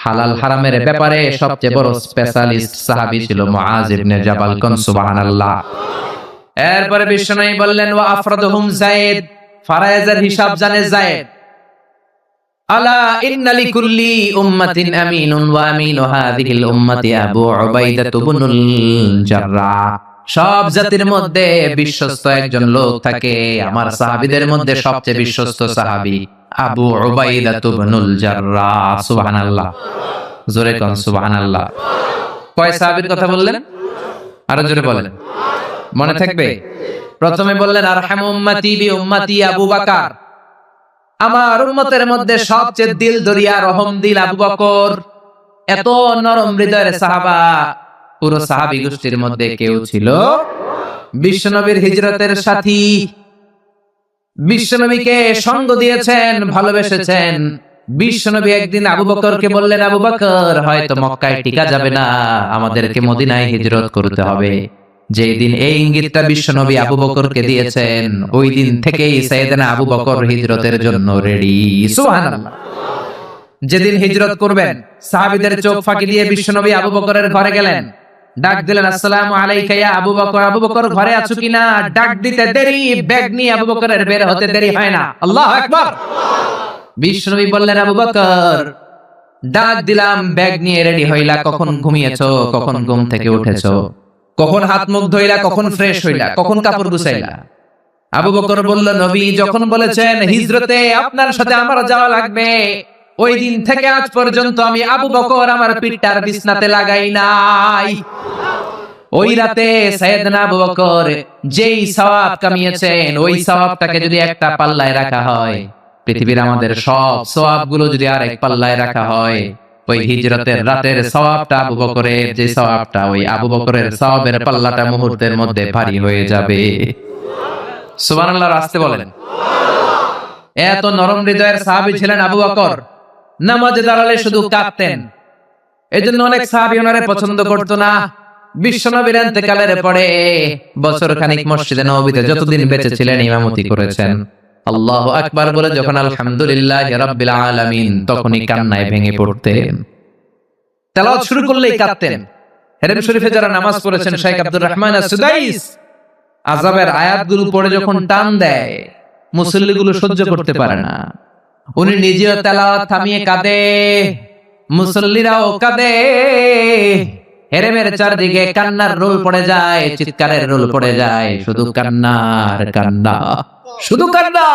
A: হালাল হারামের ব্যাপারে সবচেয়ে বড় স্পেশালিস্ট সাহাবী ছিল মুআয ইবনে জাবাল। কোন সুবহানাল্লাহ। এরপরে বিশ্বনবী বললেন ওয়া আফরাদুহুম যায়েদ, ফারায়েজের হিসাব জানে যায়েদ। আলা ইন্না লিকুল্লি উম্মাতিন আমিনুন ওয়া আমিনু হাযিহিল উম্মতি আবু উবাইদা ইবনুল জাররাহ, সব জাতির মধ্যে বিশ্বস্ত একজন লোক থাকে, আমার সাহাবীদের মধ্যে সবচেয়ে বিশ্বস্ত সাহাবী আবু উবাইদা ইবনুল জাররাহ। সুবহানাল্লাহ। জোরে কোন সুবহানাল্লাহ। কয় সাহাবীর কথা বললেন? আরো জোরে বলেন, মনে থাকবে। প্রথমে বললেন আরহামু উম্মতি বি উম্মতি আবু বকর, আমার উম্মতের মধ্যে সবচেয়ে দিল দরিয়া রহম দিল আবু বকর। এত নরম হৃদয়ের সাহাবা পুরো সাহাবী গোষ্ঠীর মধ্যে কেউ ছিল? বিশ্বনবীর হিজরতের সাথী, বিশ্বনবীকে সঙ্গ দিয়েছেন, ভালোবেসেছেন। বিশ্বনবী একদিন আবু বকরকে বললেন, আবু বকর, হয়তো মক্কায় টিকা যাবে না, আমাদেরকে মদিনায় হিজরত করতে হবে। যেই দিন এই ইঙ্গিতটা বিশ্বনবী আবু বকরকে দিয়েছেন, ওই দিন থেকেই সাইয়েদনা আবু বকর হিজরতের জন্য রেডি। সুবহানাল্লাহ। যেদিন হিজরত করবেন, সাহাবীদের চোখ ফাঁকি দিয়ে বিশ্বনবী আবু বকরের ঘরে গেলেন, ডাক দিলেন আসসালামু আলাইকা ইয়া আবু বকর। আবু বকর ঘরে আছো কিনা? ডাক দিতে দেরি, ব্যাগ নিয়ে আবু বকরের বের হতে দেরি হয় না। আল্লাহু আকবার। বিশ্বনবী বললেন, আবু বকর, ডাক দিলাম, ব্যাগ নিয়ে রেডি হইলা, কখন ঘুমিয়েছো, কখন ঘুম থেকে উঠেছো, কখন হাত মুখ ধুইলা, কখন ফ্রেশ হইলা, কখন কাপড় গুছাইলা? আবু বকর বলল, নবী যখন বলেছেন হিজরতে আপনার সাথে আমার যাওয়া লাগবে, ওই দিন থেকে আজ পর্যন্ত আমি আবু বকর আমার পিঠটার বিছনাতে লাগাই নাই। ওই রাতে সাইয়েদনা আবু বকর যেই সওয়াব কামিয়েছেন, ওই সওয়াবটাকে যদি একটা পাল্লায় রাখা হয়, পৃথিবীর আমাদের সব সওয়াবগুলো যদি আরেক পাল্লায় রাখা হয়, ওই হিজরতের রাতের সওয়াবটা আবু বকরের যে সওয়াবটা, ওই আবু বকরের সওয়াবের পাল্লাটা মুহূর্তের মধ্যে ভারী হয়ে যাবে। সুবহানাল্লাহ। আসতে বলেন। এত নরম হৃদয়ের সাহাবী ছিলেন আবু বকর। নামাজে দাঁড়ালে শুধু কাঁদতেন, এজন্য অনেক সাহাবী ওনারে পছন্দ করতো না। বিশ্বনবীর ইন্তেকালের পরে বছর খানিক মসজিদে নববীতে যতদিন বেঁচে ছিলেন ইমামতি করেছেন। আল্লাহু আকবার বলে যখন আলহামদুলিল্লাহি রাব্বিল আলামিন, তখনই কান্নায় ভেঙে পড়তেন। তেলাওয়াত শুরু করলেই কাঁদতেন। হেরেম শরীফে যারা নামাজ পড়েছেন, শেখ আব্দুর রহমান আস-সুদাইস আযাবের আয়াতগুলো পড়ে যখন টান দেয়, মুসল্লিগুলো সহ্য করতে পারে না। উনি নিজেও তেলাওয়াত থামিয়ে কাঁদে, মুসল্লিরাও কাঁদে। হেরেমের চারদিকে কান্নার রোল পড়ে যায়, চিৎকারের রোল পড়ে যায়, শুধু কান্নার কান্না, শুধু কান্না।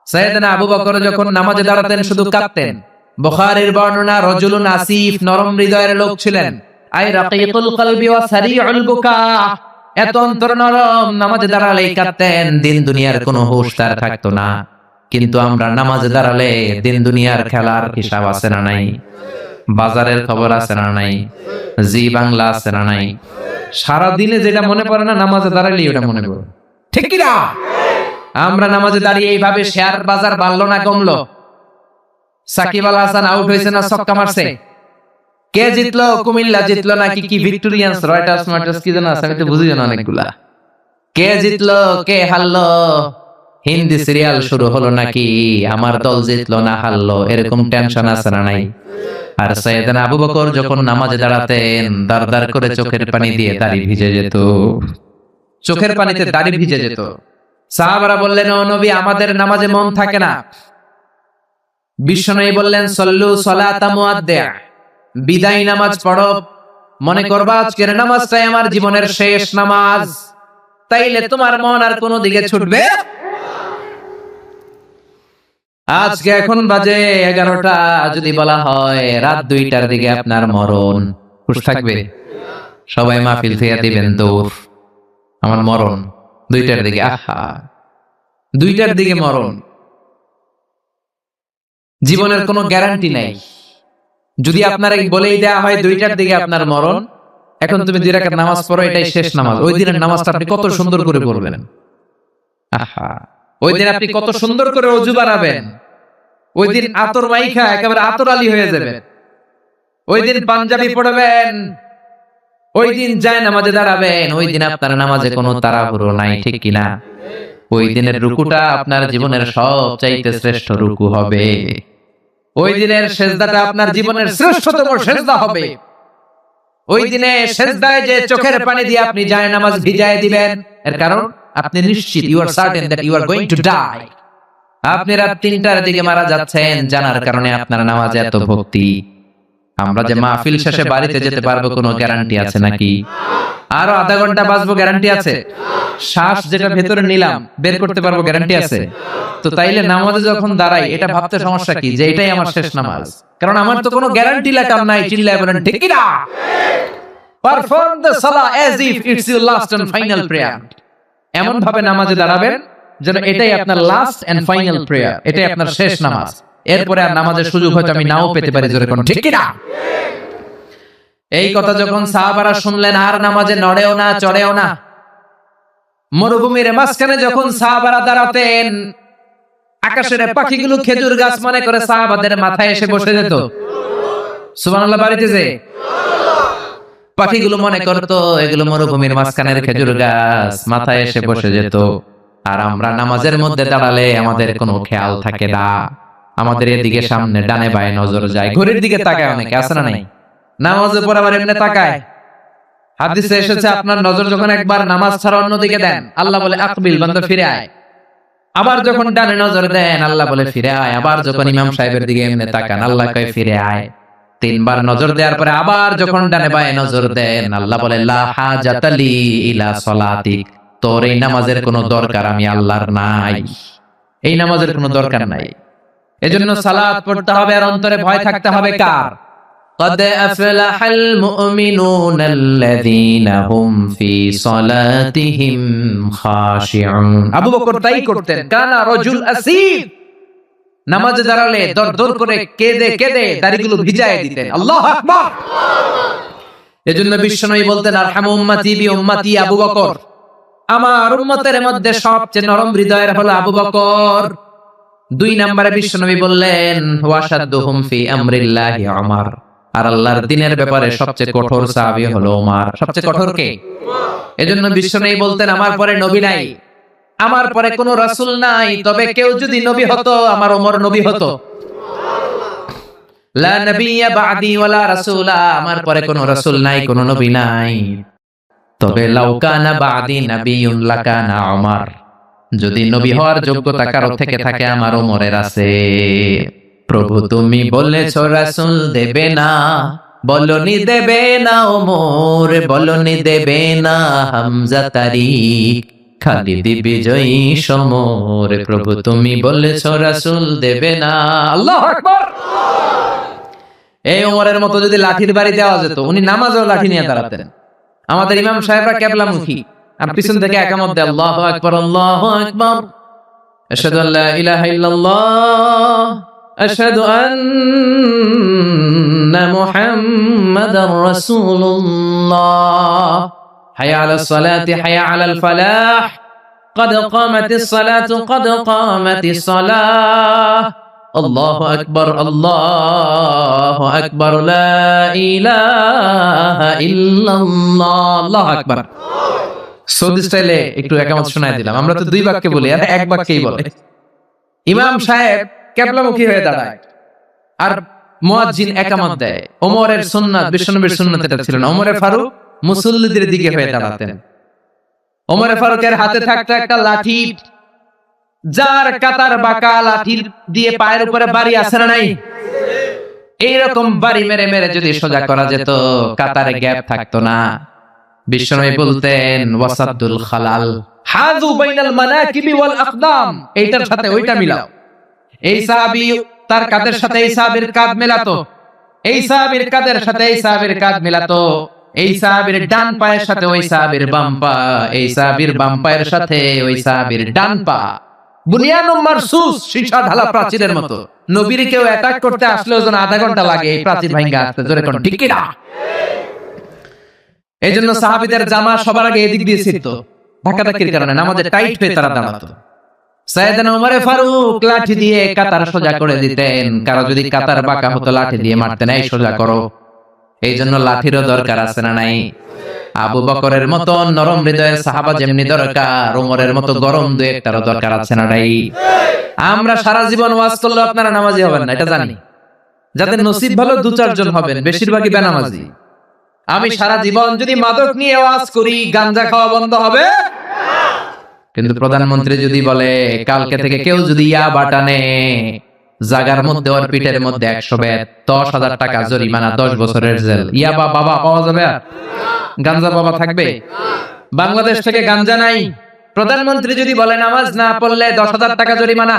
A: সাইয়েদনা আবু বকর যখন নামাজে দাঁড়াতেন শুধু কাঁদতেন। বুখারীর বর্ণনা, রজুলুন আসিফ, নরম হৃদয়ের লোক ছিলেন, আই রাকিকুল কলবি ওয়া সারিউল বুকা, এত অন্তর নরম, নামাজে দাঁড়ালেই কাঁদতেন, দিন দুনিয়ার কোনো হুঁশ তার থাকতো না। কিন্তু আমরা নামাজে দাঁড়ালে দিন দুনিয়ার খেলার হিসাব আছে না নাই? বাজারের খবর আছে না নাই? জি বাংলা আছে না নাই? সারা দিনে যেটা মনে পড়ে না, নামাজে দাঁড়ালেই ওটা মনে পড়ে। ঠিক কি না? আমরা নামাজে দাঁড়িয়ে এইভাবে শেয়ার বাজার বাড়লো না কমলো? সাকিব আল হাসান আউট হয়েছে না ছক্কা মারছে? কে জিতলো? কুমিল্লা জিতলো নাকি কি ভিক্টোরিয়ান্স রয়টার্স মার্টার্স কি যেন আছে, আমি তো বুঝি না অনেকগুলা। কে জিতলো কে হারলো? হিন্দি সিরিয়াল শুরু হলো নাকি আমার দল জিতলো না হারলো, এরকম টেনশন আছে না নাই? আর সাইয়েদনা আবু বকর যখন নামাজে দাঁড়াতেন দাঁড় দাঁড় করে চোখের পানি দিয়ে দাড়ি ভিজে যেত, চোখের পানিতে দাড়ি ভিজে যেত। সাহাবারা বললেন, ও নবী, আমাদের নামাজে মন থাকে না। বিশ্বনবী বললেন, সল্লু সলাতা মুআদ্দিয়া, বিদায় নামাজ পড়ো। মনে করবা আজকের নামাজটাই আমার জীবনের শেষ নামাজ, তাইলে তোমার মন আর কোনো দিকে ছুটবে। আজকে এখন বাজে 11টা, যদি বলা হয় রাত 2টার দিকে আপনার মরণ, খুশ থাকবে? সবাই মাহফিল থেকে দিবেন দৌড়, আমার মরণ 2টার দিকে। আহা, 2টার দিকে মরণ, জীবনের কোনো গ্যারান্টি নাই। যদি আপনার বলেই দেয়া হয় 2টার দিকে আপনার মরণ, এখন তুমি 2 রাকাত নামাজ পড়ো, এটাই শেষ নামাজ, ওই দিনের নামাজটা আপনি কত সুন্দর করে পড়বেন। আহা, ওই দিন আপনি কত সুন্দর করে ওযু বানাবেন, ওই দিন আতর মাইখা একেবারে আতর আলী হয়ে যাবেন, ওই দিন পাঞ্জাবি পড়বেন, ওই দিন যায় নামাজে দাঁড়াবেন, ওই দিন আপনার নামাজে কোনো তাড়াহুড়ো নাই, ঠিক কিনা? ওই দিনের রুকুটা আপনার জীবনের সবচাইতে শ্রেষ্ঠ রুকু হবে। ওই দিনের সেজদাটা আপনার জীবনের শ্রেষ্ঠতম সেজদা হবে। ওই দিনে সেজদায় যে চোখের পানি দিয়ে আপনি যায় নামাজ ভিজায় দিবেন, এর কারণ আপনি নিশ্চিত, you are certain that you are going to die. আপনি রাত 3টার দিকে মারা যাচ্ছেন, জানার কারণে আপনার নামাজে এত ভক্তি। আমরা যে মাহফিল শেষে বাড়িতে যেতে পারবো কোনো গ্যারান্টি আছে নাকি? আরো আধা ঘন্টা বাঁচবো, গ্যারান্টি আছে? শ্বাস যেটা ভেতরে নিলাম বের করতে পারবো, গ্যারান্টি আছে? তো তাইলে নামাজে যখন দাঁড়াই এটা ভাবতে সমস্যা কি যে এটাই আমার শেষ নামাজ? কারণ আমার তো কোনো গ্যারান্টি লেখা নাই। চিল্লায় বলেন ঠিক কি না? Perform the salah as if it's your last and final prayer. এমন ভাবে নামাজে দাঁড়াবেন যেন এটাই আপনার লাস্ট এন্ড ফাইনাল প্রেয়ার, এটাই আপনার শেষ নামাজ। এরপরে আর নামাজের সুযোগ হয়তো আমি নাও পেতে পারি, জোরে কোন ঠিক কি না? এই কথা যখন সাহাবারা শুনলেন আর নামাজে নড়েও না চড়েও না। মরুভূমির মাঝখানে যখন সাহাবারা দাঁড়াতেন, আকাশের পাখিগুলো খেজুর গাছ মনে করে সাহাবাদের মাথায় এসে বসে যেত। সুবহানাল্লাহ, বাড়িতে যে পাখিগুলো মনে করতো এগুলো মরুভূমির মাঝখানের খেজুর গাছ, মাথায় এসে বসে যেত। আর আমরা নামাজের মধ্যে দাঁড়ালে আমাদের কোনো খেয়াল থাকে না, আমাদের এদিকে সামনে ডানে বায়ে নজর যায়, ঘড়ির দিকে তাকায়, অনেকে আছে না নাই? নামাজে পড়ে আবার এমনি তাকায়। হাদিসে এসেছে আপনার নজর যখন একবার নামাজ ছাড়া অন্যদিকে দেন, আল্লাহ বলে আকবিল, বান্দা ফিরে আয়। আবার যখন ডানে নজর দেন, আল্লাহ বলে ফিরে আয়। আবার যখন ইমাম সাহেবের দিকে এমনি তাকান, আল্লাহ কয় ফিরে আয়। 3বার নজর দেওয়ার পরে আবার যখন ডানে বায়ে নজর দেন, আল্লাহ বলে লা হাজাতা লি ইলা সলাতিক, তোর এই নামাজের কোনো দরকার আমি আল্লাহর নাই, এই নামাজের কোনো দরকার নাই। এজন্য সালাত পড়তে হবে আর অন্তরে ভয় থাকতে হবে কার? قد أفلح المؤمنون الذين هم في صلاتهم خاشعون। আবু বকর তাই করতেন, কানা রাজুল আসিফ, নামাজে দাঁড়ালে দরদর করে কেঁদে কেঁদে দাড়িগুলো ভিজায় দিতেন। আল্লাহু আকবার। এজন্য বিশ্বনবী বলতেন, আরহামু উম্মতি বি উম্মতি আবু বকর, আমার উম্মতের মধ্যে সবচেয়ে নরম হৃদয়ের হলো আবু বকর। 2 নম্বরে বিশ্বনবী বললেন, ওয়াশাদুহুম ফি আমরিল্লাহি উমর, আর আল্লাহর দ্বীনের ব্যাপারে সবচেয়ে কঠোর সাহাবী হলো ওমর। সবচেয়ে কঠোর কে? এজন্য বিশ্বনবী বলতেন, আমার পরে নবী নাই, আমার পরে কোনো রাসূল নাই, তবে কেউ যদি নবী হতো আমার ওমর নবী হতো। লা নাবিয়্যা বা'দি ওয়ালা রাসূলা, আমার পরে কোনো রাসূল নাই, কোনো নবী নাই, তবে লাউ কানা বা'দি নাবিয়্যুন লাকানা ওমর, যদি নবী হওয়ার যোগ্যতা কারো থেকে থাকে আমার ওমরের আছে। প্রভু তুমি বলেছো রাসূল দেবে না, বলনি দেবে না ওমর, বলনি দেবে না হামজা তারিক, খালিদ বিজয়ী সমর। প্রভু তুমি বলেছো রাসূল দেবে না। আল্লাহু আকবার। এই ওমরের মতো যদি লাঠির বাড়ি দেওয়া যেত, উনি নামাজেও লাঠি নিয়ে দাঁড়াতেন। আমাদের ইমাম সাহেবরা কিবলামুখী, আর পিছন থেকে একামত দেয়, আল্লাহু আকবার, আল্লাহু আকবার, আশহাদু আল্লা ইলাহা ইল্লাল্লাহ, আশহাদু আন্না মুহাম্মাদার রাসূলুল্লাহ, হাইয়া আলাস সালাতি হাইয়া আলাল ফালাহ, قد قامت الصلاة قد قامت الصلاة الله أكبر الله أكبر لا إله إلا الله الله أكبر সৌদি স্টাইলে একটু একামত শোনায় দিলাম। আমরা তো দুই বাক্যে বলি, আর এক বাক্যেই বলে। ইমাম সাহেব কিবলামুখী হয়ে দাঁড়ায় আর মুয়াজ্জিন একামত দেয়। ওমরের সুন্নাত, বিশ্বনবীর সুন্নাত এটা ছিল না। ওমরে ফারুক মুসল্লিদের দিকে হয়ে দাঁড়াতেন। ওমরে ফারুকের হাতে থাকতো একটা লাঠি, যার কাতার বাঁকা লাঠির দিয়ে পায়ের উপরে বাড়ি আছে না নাই? এইরকম বাড়ি মেরে মেরে যদি সোজা করা যেত, কাতারে গ্যাপ থাকতো না। বিশ্বনবী বলতেন ওয়াসাদুল খালাল হাযু বাইনাল মানাকিবি ওয়াল আকদাম, এইটার সাথে ওইটা মিলাও। এই সাহাবী তার কাঁধের সাথে এই সাহাবীর কাঁধ মেলাতো, এই সাহাবীর কাঁধের সাথে এই সাহাবীর কাঁধ মেলাতো, এই সাহাবীর ডান পায়ের সাথে ওই সাহাবীর বাম পা, এই সাহাবীর বাম পায়ের সাথে ওই সাহাবীর ডান পা। বুনিয়ানুম মারসুস, সীসা ঢালা প্রাচীরের মতো। নবীর কেউ অ্যাটাক করতে আসলেও যেন আধা ঘন্টা লাগে এই প্রাচীর ভাঙা আসতে। জোরে কোন ঠিক কি না? এই জন্য সাহাবীদের জামা সবার আগে এদিক দিয়ে ছিল, ধাক্কাধাক্কির কারণে নামাজে টাইট হয়ে তারা দাঁড়াতো। সাইয়েদনা ওমর ফারুক লাঠি দিয়ে কাতার সোজা করে দিতেন। কারো যদি কাতার বাঁকা হতো লাঠি দিয়ে মারতেন, এই সোজা করো। এই জন্য লাঠিরও দরকার আছে না নাই? আবু বকরের মতো নরম হৃদয়ের সাহাবা যেমনি দরকার, ওমরের মতো গরম দুই একটারও দরকার আছে না নাই? আমরা সারা জীবন ওয়াজ করলে আপনারা নামাজি হবেন না, এটা জানি। যাদের নসিব ভালো দু চারজন হবেন, বেশিরভাগই বেনামাজি। আমি সারা জীবন যদি মাদক নিয়ে ওয়াজ করি, গাঞ্জা খাওয়া বন্ধ হবে? কিন্তু প্রধানমন্ত্রী যদি বলে কালকে থেকে কেউ যদি ইয়াবা টানে, জাগার মধ্যে ওর পিঠের মধ্যে 100 বেত, 10,000 টাকা জরিমানা, 10 বছরের জেল। ইয়াবা বাবা পাওয়া যাবে? আর গাঞ্জা বাবা থাকবে? বাংলাদেশ থেকে গাঞ্জা নাই। প্রধানমন্ত্রী যদি বলে নামাজ না পড়লে 10,000 টাকা জরিমানা,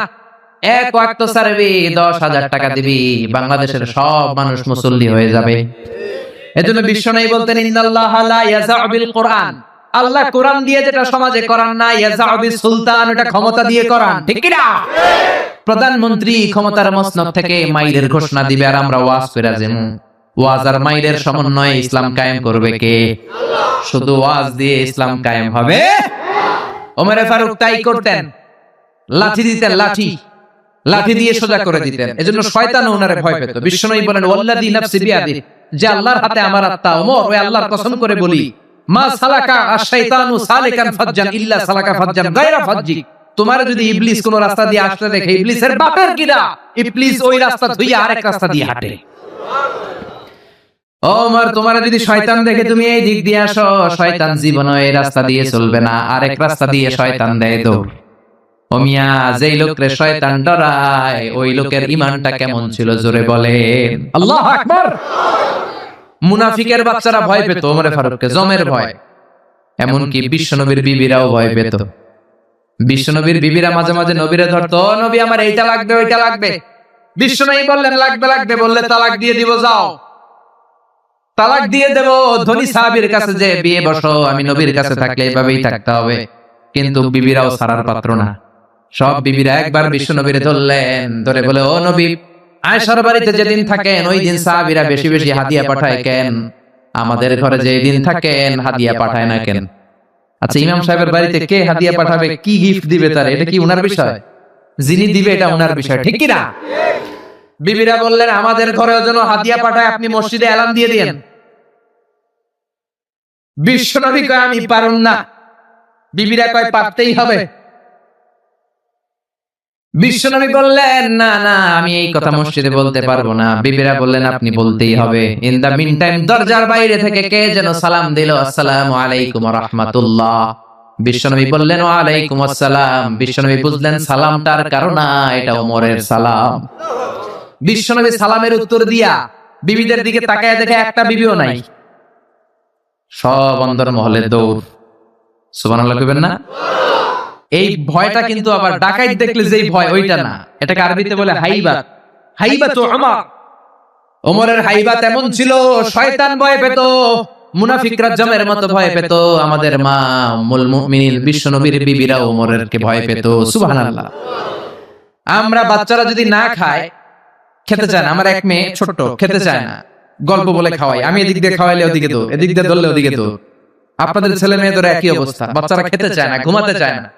A: এক ওয়াক্ত সারবি 10,000 টাকা দিবি, বাংলাদেশের সব মানুষ মুসল্লি হয়ে যাবে। এজন্য বিশ্বনবী বলতেন ইন্নাল্লাহা লা ইয়াযাউ বিল কুরআন, আল্লাহ কোরআন দিয়ে যেটা সমাজে করান না, ইয়াযাউ বিস সুলতান, এটা ক্ষমতা দিয়ে করান। ঠিক কি না? প্রধানমন্ত্রী ক্ষমতার মসনদ থেকে মাইরের ঘোষণা দিবে, আর আমরা ওয়াজ করে যাবো। ওয়াজ আর মাইরের সমন্বয়ে ইসলাম কায়েম করবে কে? শুধু ওয়াজ দিয়ে ইসলাম কায়েম হবে? ওমর ফারুক তাই করতেন, লাঠি দিতেন, লাঠি লাঠি দিয়ে সোজা করে দিতেন। এজন্য শয়তান ওনারে ভয় পেত। বিশ্বনবী বলেন ওয়াল্লাযী নাফসি বিয়াদি, যে আল্লাহর হাতে আমার আত্মা, ওমর ওই আল্লাহর কসম করে বলি, মা সালাকা আশ-শাইতানু সালিকান ফাজ্জান ইল্লা সালাকা ফাজ্জান গায়রা ফাজ্জি, তোমার যদি ইবলিস কোন রাস্তা দিয়ে আসতে দেখে, ইবলিসের বাপের কিনা, ইবলিস ওই রাস্তা ধুইয়া আরেক রাস্তা দিয়ে হাঁটে। ওমর তোমার যদি শয়তান দেখে তুমি এই দিক দিয়ে আসো, শয়তান জীবনে এই রাস্তা দিয়ে চলবে না, আরেক রাস্তা দিয়ে শয়তান দেয় দৌড়। ও মিয়া, যেই লোকরে শয়তান ডরায় ওই লোকের ঈমানটা কেমন ছিল জোরে বলেন আল্লাহু আকবার। মুনাফিকের বাচ্চারা ভয় পেত ওমর ফারুককে, জমের ভয়। এমনকি বিশ্বনবীর বিবিরাও ভয় পেত। বিশ্বনবীর বিবিরা মাঝে মাঝে নবীরে ধরতো, নবী আমার এইটা লাগবে ওইটা লাগবে। বিশ্বনবী বললেন লাগবে লাগবে, বললে তালাক দিয়ে দিব, যাও তালাক দিয়ে দেব। ধনী সাহাবীর কাছে যে বিয়ে বসো, আমি নবীর কাছে থাকলে এভাবেই থাকতে হবে। কিন্তু বিবিরাও সারার পাত্র না। সব বিবিরা একবার বিশ্বনবীরে ধরলেন, ধরে বলে ও নবী, আয়েশার বাড়িতে যেদিন থাকেন ওই দিন সাহাবীরা বেশি বেশি হাদিয়া পাঠায় কেন? আমাদের ঘরে যে দিন থাকেন হাদিয়া পাঠায় না কেন? আচ্ছা, ইমাম সাহেবের বাড়িতে কে হাদিয়া পাঠাবে, কি গিফট দিবে তার, এটা কি উনার বিষয়? যিনি দিবে এটা উনার বিষয়, ঠিক কি না? বিবিরা বললেন আমাদের ঘরেও যেন হাদিয়া পাঠায়, আপনি মসজিদে এলান দিয়ে দিয়েন। বিশ্বনবী কয় আমি পারুম না, বিবিরা কয় পারতেই হবে। বিশ্বনবী বললেন না না, আমি এই কথা মসজিদে বলতে পারবো না। বিবিরা বললেন আপনি বলতেই হবে। ইন দা মিন টাইম দরজার বাইরে থেকে কে যেন সালাম দিল, আসসালামু আলাইকুম ওয়া রাহমাতুল্লাহ। বিশ্বনবী বললেন ওয়া আলাইকুম আসসালাম। বিশ্বনবী বুঝলেন সালামটার কারণ না, এটা ওমরের সালাম। বিশ্বনবী সালামের উত্তর দিয়া বিবিদের দিকে তাকায় দেখে একটা বিবিও নাই। সব অন্দর মহলে দৌড়। সুবহানাল্লাহ কইবেন না? এই ভয়টা কিন্তু আবার ডাকাইত দেখলে যেই ভয় ওইটা না, এটাকে আরবিতে বলে হাইবা। হাইবাতু উমর, ওমরের হাইবাত এমন ছিল, শয়তান ভয় পেত, মুনাফিকরা জমের মতো ভয় পেত। আমাদের মা উম্মুল মুমিনিন বিশ্বনবীর বিবিরা ওমরের কে ভয় পেত। সুবহানাল্লাহ। আমরা বাচ্চারা যদি না খায়, খেতে চায় না, আমার এক মেয়ে ছোট খেতে চায় না, গল্প বলে খাওয়াই, আমি এদিক দিয়ে খাওয়াইলে ওদিকে দৌড়, এদিক দিয়ে ধরলে ওদিকে দৌড়। আপনাদের ছেলে মেয়েদের একই অবস্থা, বাচ্চারা খেতে চায় না, ঘুমাতে চায় না।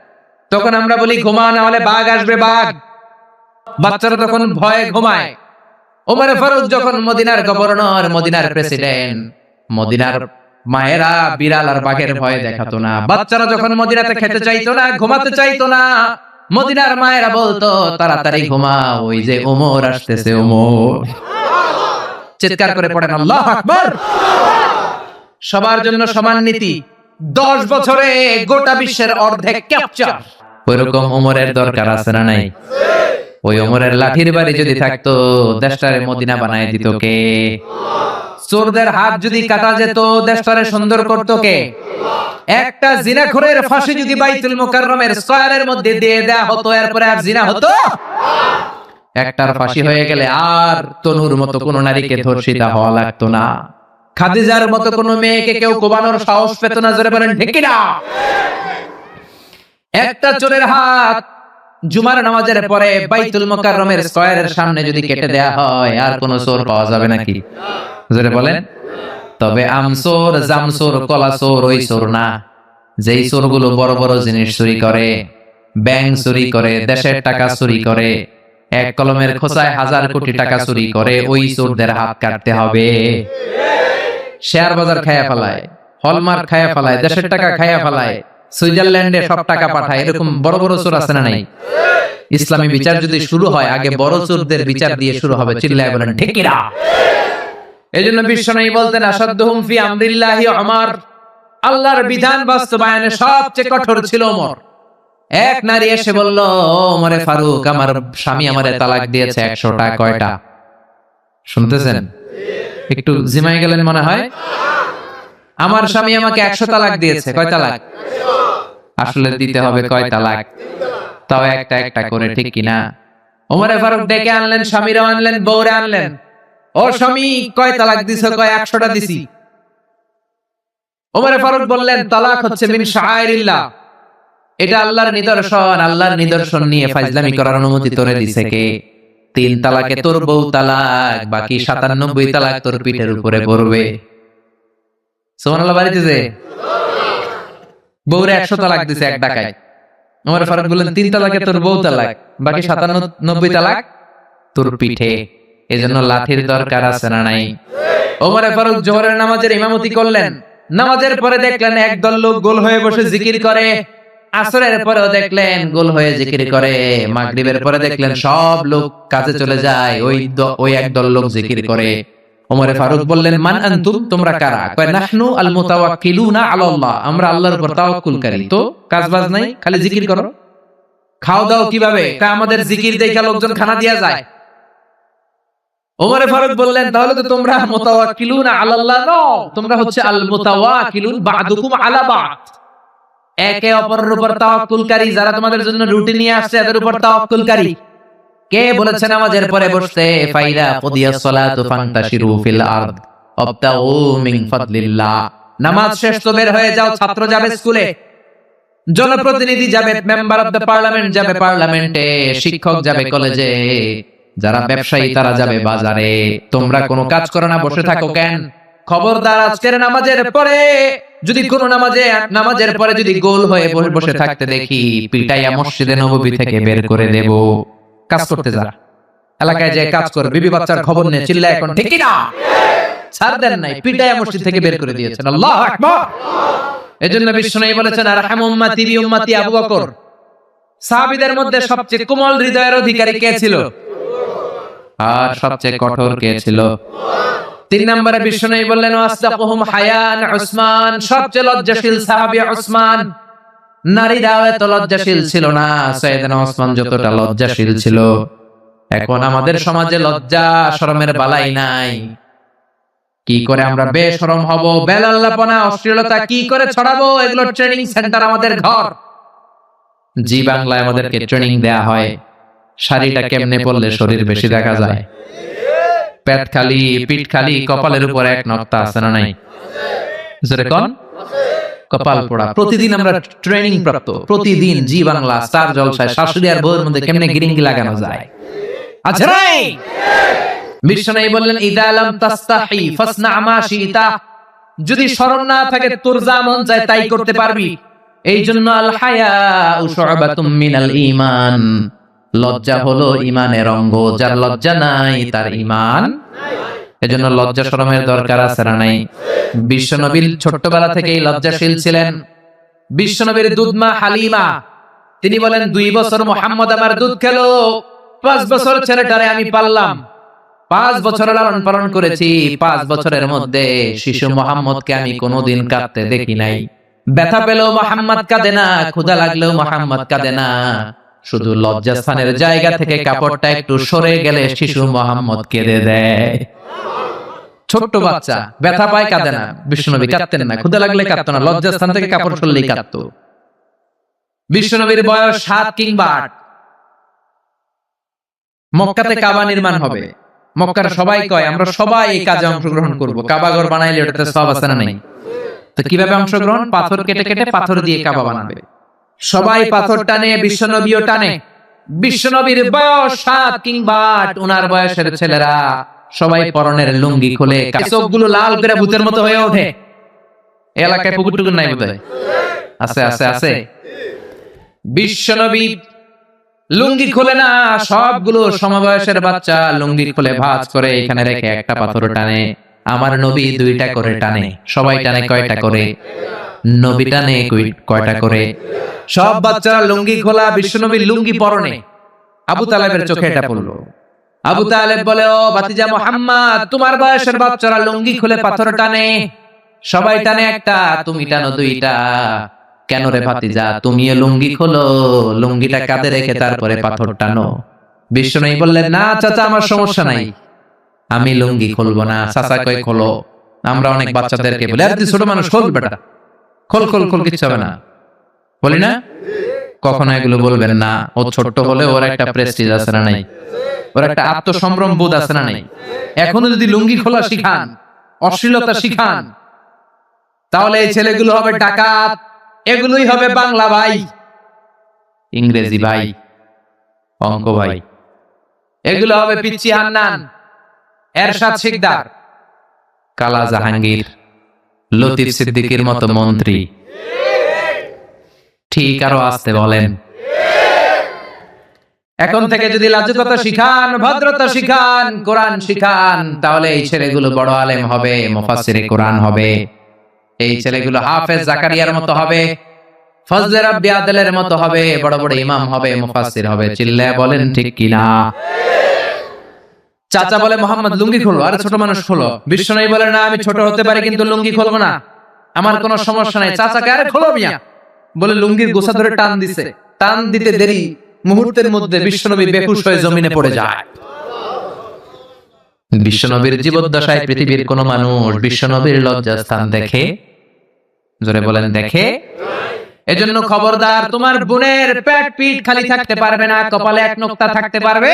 A: তখন আমরা বলি ঘুমা, না হলে বাঘ আসবে, বাঘ। বাচ্চারা তখন ভয়ে ঘুমায়। ওমর ফারুক যখন মদিনার গভর্নর, মদিনার প্রেসিডেন্ট, মদিনার মায়েরা বিড়াল আর বাঘের ভয় দেখাতো না। বাচ্চারা যখন মদিনাতে খেতে চাইতো না, ঘুমাতে চাইতো না, মদিনার মায়েরা বলতো তাড়াতাড়ি ঘুমা, ওই যে ওমর আসতেছে, ওমর। চিৎকার করে পড়েন আল্লাহু আকবার। সবার জন্য সমান নীতি, 10 বছরে গোটা বিশ্বের অর্ধেক ক্যাপচার। ওইরকম ওমরের দরকার আছে না নাই? ওই ওমরের লাঠির বাড়ি যদি থাকতো, দেশটারে মদিনা বানায় দিত কে? চোরদের হাত যদি কাটা যেত, দেশটারে সুন্দর করত কে? একটা জিনাখোরের ফাঁসি যদি বাইতুল মুকাররমের স্কয়ারের মধ্যে দিয়ে দেয়া হতো, এরপরে আর জিনা হতো? একটার ফাঁসি হয়ে গেলে আর তনুর মতো কোন নারীকে ধর্ষিতা হওয়া লাগতো না। খাদিজার মতো কোন মেয়েকে কেউ কোবানোর সাহস পেত না। জোরে বলেন ঠিক কিনা? একটা চোরের হাত জুমার নামাজের পরে বাইতুল মুকাররমের স্কয়ারের সামনে যদি কেটে দেয়া হয়, আর কোন চোর পাওয়া যাবে নাকি? জোরে বলেন। তবে আমচোর, জামচোর, কলাচোর ওই চোর না, যেই চোরগুলো বড় বড় জিনিস চুরি করে, ব্যাংক চুরি করে, দেশের টাকা চুরি করে, এক কলমের খোঁচায় 1000 কোটি টাকা চুরি করে, ওই চোরদের হাত কাটতে হবে। শেয়ার বাজার খায়া ফেলায়, হলমার্ক খায়া ফেলায়, দেশের টাকা খায়া ফেলায়, সুইজারল্যান্ডে সব টাকা পাঠায়, এরকম বড় বড় চোর আছে না নাই? ইসলামী বিচার যদি শুরু হয়, আগে বড় চোরদের বিচার দিয়ে শুরু হবে। চিল্লায় বলেন ঠিক কিনা? এজন্য বিশ্বনবী বলতেন আসাদুহুম ফি আমরিল্লাহি ওমর, আল্লাহর বিধান বাস্তবায়নে সবচেয়ে কঠোর ছিল ওমর। এক নারী এসে বলল, ওমরে ফারুক, আমার স্বামী আমারে তালাক দিয়েছে 100টা। কয়টা? শুনতেছেন? একটু জিমাই গেলেন মনে হয়। আমার স্বামী আমাকে 100 তালাক দিয়েছে। কয় তালাক? আসলে দিতে হবে কয় তালাক? তাও একটা একটা করে, ঠিক কিনা? ওমরে ফারুক ডেকে আনলেন, স্বামীরা আনলেন, বউরে আনলেন। ও স্বামী, কয় তালাক দিছো? কয় 100টা দিছি। ওমরে ফারুক বললেন, তালাক হচ্ছে মিন শাআইরিল্লাহ, এটা আল্লাহর নিদর্শন। আল্লাহর নিদর্শন নিয়ে ফাজলামি করার অনুমতি তোরে দিছে কে? 3 তালাকে তোর বউ তালাক, বাকি 97 তালাক তোর পিঠের উপরে পড়বে। সুবহানাল্লাহ বাড়িতেছে। বউরে 100 তালাক দিছে এক ডাকায়। ওমরে ফারুক বললেন, 3 তালাকে তোর বউ তালাক, বাকি 97 তালাক তোর পিঠে। এজন্য লাঠির দরকার আছে না নাই? ওমরে ফারুক জোহরের নামাজের ইমামতি করলেন। নামাজের পরে দেখলেন একদল লোক গোল হয়ে বসে জিকির করে। আসরের পরেও দেখলেন গোল হয়ে জিকির করে। মাগরিবের পরে দেখলেন সব লোক কাজে চলে যায়, ওই একদল লোক জিকির করে। ওমরে ফারুক বললেন, মান আনতুম, তোমরা কারা? কয় নাহনু আল মুতাওয়াক্কিলুনা আলাল্লাহ, আমরা আল্লাহর উপর তাওয়াক্কুলকারী। তো কাজ বাজ নাই, খালি জিকির করো। খাও দাও কিভাবে? কয় আমাদের জিকির দেখে লোকজন খানা দিয়া যায়। ওমরে ফারুক বললেন, তাহলে তো তোমরা মুতাওয়াক্কিলুনা আলাল্লাহ নও, তোমরা হচ্ছে আল মুতাওয়াক্কিলুন বা'দুকুম আলা বা'দ, একে অপরের উপর তাওয়াক্কুলকারী। যারা তোমাদের জন্য রুটি নিয়ে আসছে, এদের উপর তাওয়াক্কুলকারী। কে বলেছে নামাজের পরে বসতে? ফাইদা কুদিয়াস সালাতু ফান্তাশিরু ফিল আরদ ওয়াবতাগু মিন ফাদলিল্লাহ। নামাজ শেষ তো বের হয়ে যাও। ছাত্র যাবে স্কুলে, জনপ্রতিনিধি যাবে, মেম্বার অফ দ্য পার্লামেন্ট যাবে পার্লামেন্টে, শিক্ষক যাবে কলেজে, যারা ব্যবসায়ী তারা যাবে বাজারে। তোমরা কোনো কাজ করো না, বসে থাকো কেন? খবরদার, আজকের নামাজের পরে যদি কোন নামাজের পরে যদি গোল হয়ে বসে থাকতে দেখি, পিটাইয়া মসজিদে নববী থেকে বের করে দেব। কাজ করতে যা, এলাকায় যে কাজ কর, বিবি বাচ্চার খবর নিয়ে চিল্লা এখন, ঠিক কি না? ছাড় দেন নাই, পিটাইয়া মসজিদ থেকে বের করে দিয়েছেন। আল্লাহু আকবার। এজন্য বিশ্বনবী বলেছেন, আরহাম উম্মতি বি উম্মতি আবু বকর। সাহাবীদের মধ্যে সবচেয়ে কোমল হৃদয়ের অধিকারী কে ছিল? আর সবচেয়ে কঠোর কে ছিল? 3 নম্বরে বিশ্বনবী বললেন, ওয়াসদাকুহুম হায়ান উসমান, সবচেয়ে লজ্জাশীল সাহাবী উসমান। নারীরাও এত লজ্জাশীল ছিল না, সাইয়েদনা ওসমান যতটা লজ্জাশীল ছিল। এখন আমাদের সমাজে লজ্জা শরমের বালাই নাই। কি করে আমরা বেশরম হব, বেলাল্লাপনা, অশ্লীলতা কি করে ছড়াবো, এগুলো ট্রেনিং সেন্টার আমাদের ঘর। জি বাংলায় আমাদেরকে ট্রেনিং দেয়া হয়, শাড়িটা কেমনে পরলে শরীর বেশি দেখা যায়, পেট খালি, পিঠ খালি, কপালের উপর এক নকতা আছে না নাই? জোরে কোন? কপাল পোড়া। প্রতিদিন আমরা ট্রেনিং প্রাপ্ত, প্রতিদিন জি বাংলা স্টার জলসায় শাশুড়ি আর বউর মধ্যে কেমনে গিরিঙ্গি লাগানো যায়। আচ্ছা নাই? বিশ্বনবী বললেন, ইদা লাম তাস্তাহি ফাসনা মা শিতা, যদি শরম না থাকে তোর যা মন চায় তাই করতে পারবি। এই জন্য আল হায়াউ শু'বাতুম মিনাল ঈমান, লজ্জা হলো ঈমানের অঙ্গ, যার লজ্জা নাই তার ঈমান নাই। এজন্য লজ্জা শরমের দরকার আছে না নাই? বিশ্বনবী ছোট্টবেলা থেকেই লজ্জাশীল ছিলেন। বিশ্বনবীর দুধমা হালিমা তিনি বলেন 2 বছর মুহাম্মদ আমার দুধ খেলো, 5 বছর ছেলেটারে আমি পাললাম, 5 বছর লালন পালন করেছি, 5 বছরের মধ্যে শিশু মুহাম্মদকে আমি কোনোদিন কাঁদতে দেখি নাই। ব্যথা পেলেও মুহাম্মদ কাঁদে না, ক্ষুধা লাগলেও মুহাম্মদ কাঁদে না, শুধু লজ্জাস্থানের জায়গা থেকে কাপড়টা একটু সরে গেলে শিশু মুহাম্মদ কেঁদে দেয়। ছোট্ট বাচ্চা ব্যথা পায় কাঁদে না, বিশ্বনবী কাঁদতেন না, ক্ষুধা লাগলে কাঁদতো না, লজ্জাস্থান থেকে কাপড় সরলেই কাঁদতো। বিশ্বনবীর বয়স 7 কিংবা 8। মক্কাতে কাবা নির্মাণ হবে। মক্কার সবাই কয় আমরা সবাই এই কাজে অংশগ্রহণ করব, কাবা ঘর বানাইলে ওটাতে সওয়াব আছে না নাই? তো কিভাবে অংশগ্রহণ? পাথর কেটে কেটে পাথর দিয়ে কাবা বানাবে। সবাই পাথর টানে, বিশ্বনবীও টানে। বিশ্বনবীর বয়স 7 কিংবা 8, উনার বয়সের ছেলেরা সবাই পরনের লুঙ্গি খুলে চোখগুলো লাল করে ভূতের মতো হয়ে ওঠে। এলাকায় পুকুর টুকুর নাই বোধহয়? আছে আছে আছে। বিশ্বনবী লুঙ্গি খুলে না, সবগুলো সমবয়সের বাচ্চা লুঙ্গি খুলে ভাঁজ করে এখানে রেখে একটা পাথর টানে। আমার নবী 2টা করে টানে। সবাই টানে কয়টা করে? নবী টানে কয়টা করে? সব বাচ্চারা লুঙ্গি খোলা, বিশ্বনবীর লুঙ্গি পরনে। আবু তালেবের চোখে এটা পড়লো। আবু তালেব বলে, ও ভাতিজা মুহাম্মদ, তোমার বয়সের বাচ্চারা লুঙ্গি খুলে পাথর টানে, সবাই টানে একটা, তুমি টানো 2টা। কেন রে ভাতিজা, তুমিও লুঙ্গি খোলো, লুঙ্গিটা কাঁধে রেখে তারপরে পাথর টানো। বিশ্বনবী বললেন, না চাচা, আমার সমস্যা নাই, আমি লুঙ্গি খুলবো না। চাচা কই খোলো। আমরা অনেক বাচ্চাদেরকে বলি, আরে তুই ছোট মানুষ, খোল বেটা, খোল খোল খোল, কিচ্ছু হবে না, বলি না? কখনো এগুলো বলবেন না। ও ছোট্ট হলে ওর একটা প্রেস্টিজ আছে না নাই? ওর একটা আত্মসম্ভ্রম বোধ আছে না নাই? এখনো যদি লুঙ্গি খোলা শিখান, অশ্লীলতা শিখান, তাহলে এই ছেলেগুলো হবে ডাকাত, এগুলোই হবে বাংলা ভাই, ইংরেজি ভাই, অঙ্ক ভাই, এগুলো হবে পিচ্চি হান্নান, এরশাদ শিকদার, কালা জাহাঙ্গীর, লতিফ সিদ্দিকীর মতো মন্ত্রী। ঠিক আরো আসতে বলেন। এখন থেকে যদি লাজুকতা শিখান, ভদ্রতা শিখান, কোরআন শিখান, তাহলে এই ছেলেগুলো বড় আলেম হবে, মুফাসসিরে কোরআন হবে। এই ছেলেগুলো হাফেজ জাকারিয়ার মতো হবে, ফজলে রাব্বি আদলের মতো হবে, বড় বড় ইমাম হবে, মুফাসসির হবে। চিল্লায় বলেন ঠিক কিনা? চাচা বলে, মোহাম্মদ লুঙ্গি খোলো। আরে ছোট মানুষ খোলো। বিশ্বনবী বলে, না, আমি ছোট হতে পারি কিন্তু লুঙ্গি খুলবো না, আমার কোনো সমস্যা নাই। চাচাকে, আরে খোলো মিয়া, বলে লুঙ্গির গোছা ধরে টান দিছে। টান দিতে দেরি, মুহূর্তের মধ্যে বিশ্বনবী বেহুশ হয়ে জমিনে পড়ে যায়। বিশ্বনবীর জীবদ্দশায় পৃথিবীর কোন মানুষ বিশ্বনবীর লজ্জাস্থান দেখে? জোরে বলেন, দেখে? এজন্য খবরদার, তোমার বোনের পেট পিঠ খালি থাকতে পারবে না, কপালে এক নোক্তা থাকতে পারবে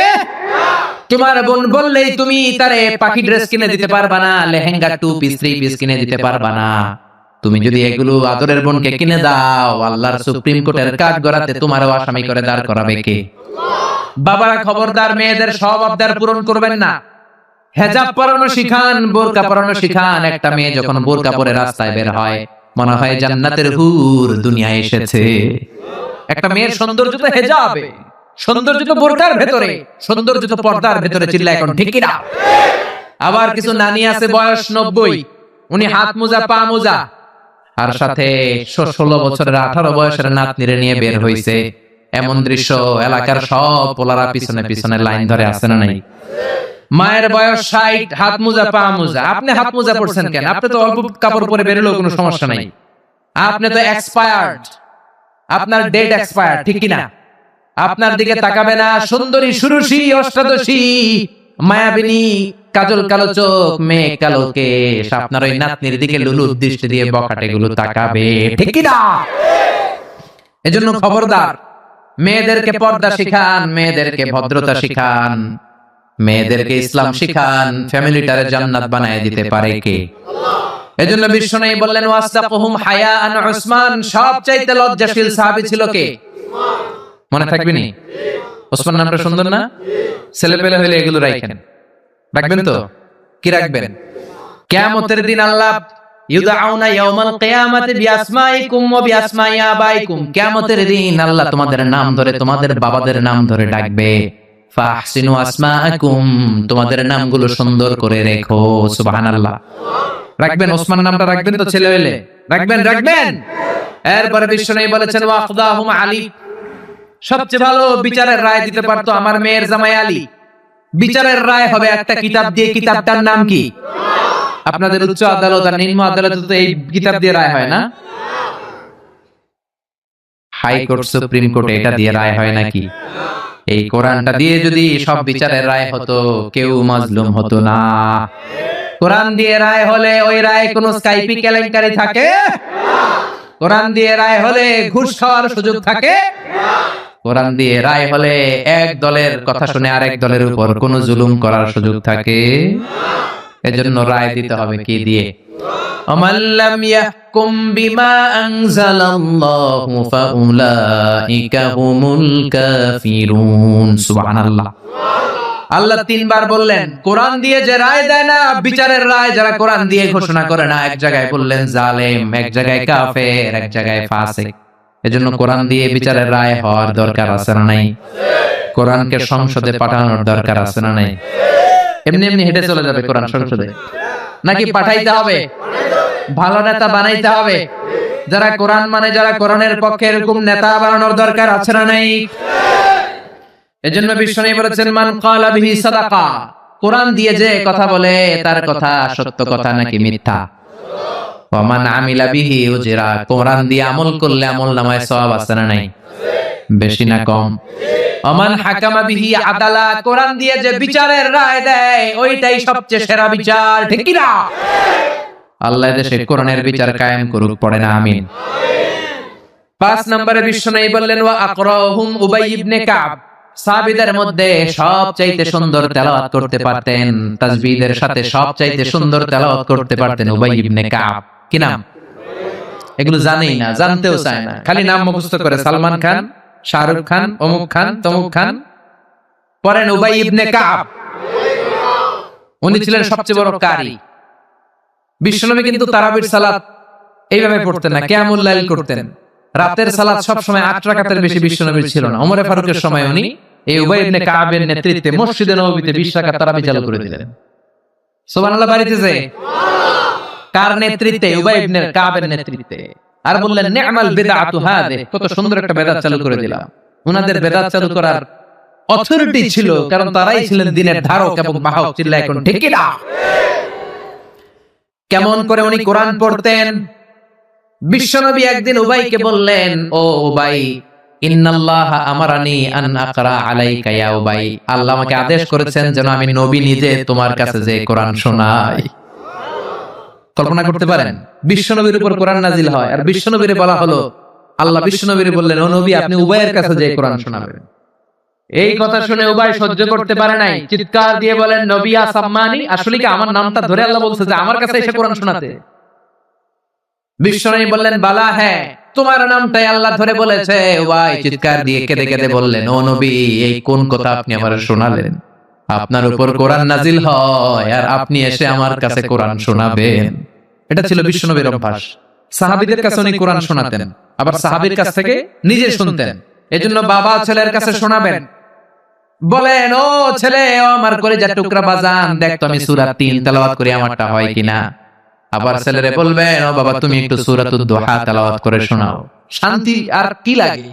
A: না। তোমার বোন বললেই তুমি তারে পাখি ড্রেস কিনে দিতে পারবা না, লেহেঙ্গা 2 পিস 3 পিস কিনে দিতে পারবা না। তুমি যদি এগুলো আদরের বোনকে কিনে দাও, আল্লাহর সুপ্রিম কোর্টের কাঠ গড়াতে তোমারও আসামি করে দাঁড় করাবে কে? বাবারা খবরদার, মেয়েদের সব আবদার পূরণ করবেন না। হেজাব পরানো শিখান, বোরকা পরানো শিখান। একটা মেয়ে যখন বোরকা পরে রাস্তায় বের হয়, মনে হয় জান্নাতের হুর দুনিয়ায় এসেছে। একটা মেয়ের সৌন্দর্য তো হেজাবে, সৌন্দর্য তো বোরকার ভেতরে, সৌন্দর্য তো পর্দার ভেতরে। চিল্লা এখন ঠিক কিনা? আবার কিছু নানি আছে বয়স 90, উনি হাত মোজা পা মোজা, আর সাথে 16 বছরের 18 বয়সের নাতনিরে নিয়ে বের হইছে। এমন দৃশ্য এলাকার সব পোলারা পিছনে পিছনে লাইন ধরে আছে না নাই? মায়ের বয়স 60, হাত মোজা পা মোজা। আপনি হাত মোজা পরছেন কেন? আপনি তো অল্প কাপড় পরে বেরোলেও কোনো সমস্যা নাই। আপনি তো এক্সপায়ার্ড, আপনার ডেট এক্সপায়ার্ড, ঠিক কিনা? আপনার দিকে তাকাবে না সুন্দরী, সুরুষী, অষ্টাদশী, মায়াবিনী, কাজল কালো চোখ, মেয়ে কালো কেশ, আপনার ওই নাতনির দিকে লুলুর দৃষ্টি দিয়ে বখাটে গুলো তাকাবে, ঠিক কিনা? এজন্য খবরদার, মেয়েদেরকে পর্দা শিখান, মেয়েদেরকে ভদ্রতা শিখান, মেয়েদেরকে ইসলাম শিখান। ফ্যামিলিটারে জান্নাত বানায় দিতে পারে কে? এজন্য বিশ্বনবী বললেন, ওয়াসতাকুহুম হায়াআন উসমান, সবচাইতে লজ্জাশীল সাহাবী ছিল কে? মনে থাকবে নি? ওসমান নামটা সুন্দর না? ছেলে পেলে হইলে এগুলো রাখেন, রাখবেন তো? কি রাখবেন? কিয়ামতের দিন আল্লাহ ইউদআউনা ইয়াউমাল কিয়ামাতি বিআসমাইকুম ওয়া বিআসমাই আবাইকুম, কিয়ামতের দিন আল্লাহ তোমাদের নাম ধরে তোমাদের বাবাদের নাম ধরে ডাকবে। ফাহসিনু আসমাআকুম, তোমাদের নামগুলো সুন্দর করে রেখো। সুবহানাল্লাহ। রাখবেন, ওসমান নামটা রাখবেন তো, ছেলে হইলে রাখবেন, রাখবেন। এরপরে বিশ্বনবী বলেছেন ওয়াকদাহুম আলী, সবচেয়ে ভালো বিচারের রায় দিতে পারতো আমার মেয়ের জামাই আলী। বিচারের রায় হবে একটা কিতাব দিয়ে, কিতাবটার নাম কি? আপনাদের উচ্চ আদালত আর নিম্ন আদালত তো এই কিতাব দিয়ে রায় হয় না? হাইকোর্ট, সুপ্রিম কোর্টে এটা দিয়ে রায় হয় নাকি? এই কোরআনটা দিয়ে যদি সব বিচারের রায় হতো, কেউ মাজলুম হতো না। কোরআন দিয়ে রায় হলে ওই রায় কোন স্কাইপি কেলেঙ্কারি থাকে? কোরআন দিয়ে রায় হলে ঘুষ খাওয়ার সুযোগ থাকে? কোরআন দিয়ে রায় হলে এক দলের কথা শুনে আরেক দলের উপর কোন জুলুম করার সুযোগ থাকে? এজন্য রায় দিতে হবে কি দিয়ে? আমাল্লাম ইয়াহকুম বিমা আনজালাল্লাহু ফাউলাইকা হুমুল কাফিরুন। সুবহানাল্লাহ। আল্লাহ তিনবার বললেন কোরআন দিয়ে যে রায় দেয় না, বিচারের রায় যারা কোরআন দিয়ে ঘোষণা করে না, এক জায়গায় বললেন জালেম, এক জায়গায় কাফের, এক জায়গায় ফাসিক। এজন্য কোরআন দিয়ে বিচারের রায় হওয়ার দরকার আছে না নাই? কোরআনকে সংসদে পাঠানোর দরকার আছে না নাই? এমনি এমনি হেঁটে চলে যাবে কোরআন সংসদে, নাকি পাঠাইতে হবে? ভালো নেতা বানাইতে হবে। যারা কোরআন মানে, যারা কোরআনের পক্ষে, এরকম নেতা বানানোর দরকার আছে না নাই? এজন্য বিশ্বনবী বলেছেন মান ক্বালা বিহি সাদাকা, কোরআন দিয়ে যে কথা বলে তার কথা সত্য কথা নাকি মিথ্যা? ওয়া মান আমিলা বিহি উজরা, কোরআন দিয়ে আমল করলে আমলনামায় সওয়াব আছে না নাই? বেশি না কম? ওমান হাকামা বিহি আদালা, কোরআন দিয়ে যে বিচারের রায় দেয় ওইটাই সবচেয়ে সেরা বিচার, ঠিক কি না? আল্লাহ দেশে কোরআনের বিচার কায়েম করুক, পড়ে না আমিন। 5 নম্বরে বিশ্বনবী বললেন ওয়া আকরাহুম উবাই ইবনে কাব, সাহাবীদের মধ্যে সবচাইতে সুন্দর তেলাওয়াত করতে পারতেন, তাসবিহের সাথে সবচাইতে সুন্দর তেলাওয়াত করতে পারতেন উবাই ইবনে কাব। কি নাম? এগুলো জানেই না, জানতেও চায় না, খালি নাম মুখস্থ করে। সালমান খান, শাহরুখ খান, অমুক খান, তমুক খান, পড়েন উবাই ইবনে কাব। উনি ছিলেন সবচেয়ে বড় কারি। বিশ্বনবী কিন্তু তারাবির সালাত এইভাবে পড়তেন না, কিয়ামুল লাইল করতেন। রাতের সালাত সব সময় 8 রাকাতের বেশি বিশ্বনবীর ছিল না। ওমর ফারুকের সময় উনি এই উবাই ইবনে কাবের নেতৃত্বে মসজিদে নববীতে 20 রাকাত তারাবি চালু করে দিলেন। সুবহানাল্লাহ বাড়িতেছে। কার নেতৃত্বে? উবাই ইবনে কাবের নেতৃত্বে। আর বললেন নি'মাল বিদআতু হাযিহি, কত সুন্দর একটা বেদাত চালু করে দিলাম। উনাদের বেদাত চালু করার অথরিটি ছিল, কারণ তারাই ছিলেন দ্বীনের ধারক এবং বাহক। চিল্লায় এখন ঠিক কি না? কেমন করে উনি কোরআন পড়তেন? বিশ্বনবী একদিন উবাইকে বললেন, ও উবাই, ইন্নাল্লাহা আমারানি আন আকরা আলাইকা ইয়া উবাই, আল্লাহ আমাকে আদেশ করেছেন যেন আমি নবী নিজে তোমার কাছে যে কোরআন শোনাই। কল্পনা করতে পারেন বিশ্বনবীর উপর কোরআন নাজিল হয়, আর বিশ্বনবীরে বলা হলো, আল্লাহ বিশ্বনবীরে বললেন ও নবী আপনি উবাইয়ের কাছে যে কোরআন শোনাবেন। এই কথা শুনে উবাই সহ্য করতে পারে নাই, চিৎকার দিয়ে বলেন নবী আসাম্মানি, আসলে কি আমার নামটা ধরে আল্লাহ বলছে যে আমার কাছে এসে কোরআন শোনাতে? বিশ্বনবী বললেন বালা, হ্যাঁ তোমার নামটাই আল্লাহ ধরে বলেছে। উবাই চিৎকার দিয়ে কেঁদে কেঁদে বললেন, ও নবী এই কোন কথা আপনি আমারে শোনালেন? আপনার উপর কোরআন নাজিল হয় আর আপনি এসে আমার কাছে কোরআন শোনাবেন। এটা ছিল বিশ্বনবীর অভ্যাস। সাহাবীদের কাছে উনি কোরআন শোনাতেন, আবার সাহাবীর কাছ থেকে নিজে শুনতেন। এজন্য বাবা ছেলের কাছে শোনাবেন, বলেন ও ছেলে, ও আমার কলিজার টুকরা বাজান, দেখ তো আমি সূরা 3 তেলাওয়াত করি, আমারটা হয় কিনা। আবার ছেলেরে বলবেন, ও বাবা তুমি একটু সূরাতুদ দুহা তেলাওয়াত করে শোনাও। শান্তি আর কি লাগে?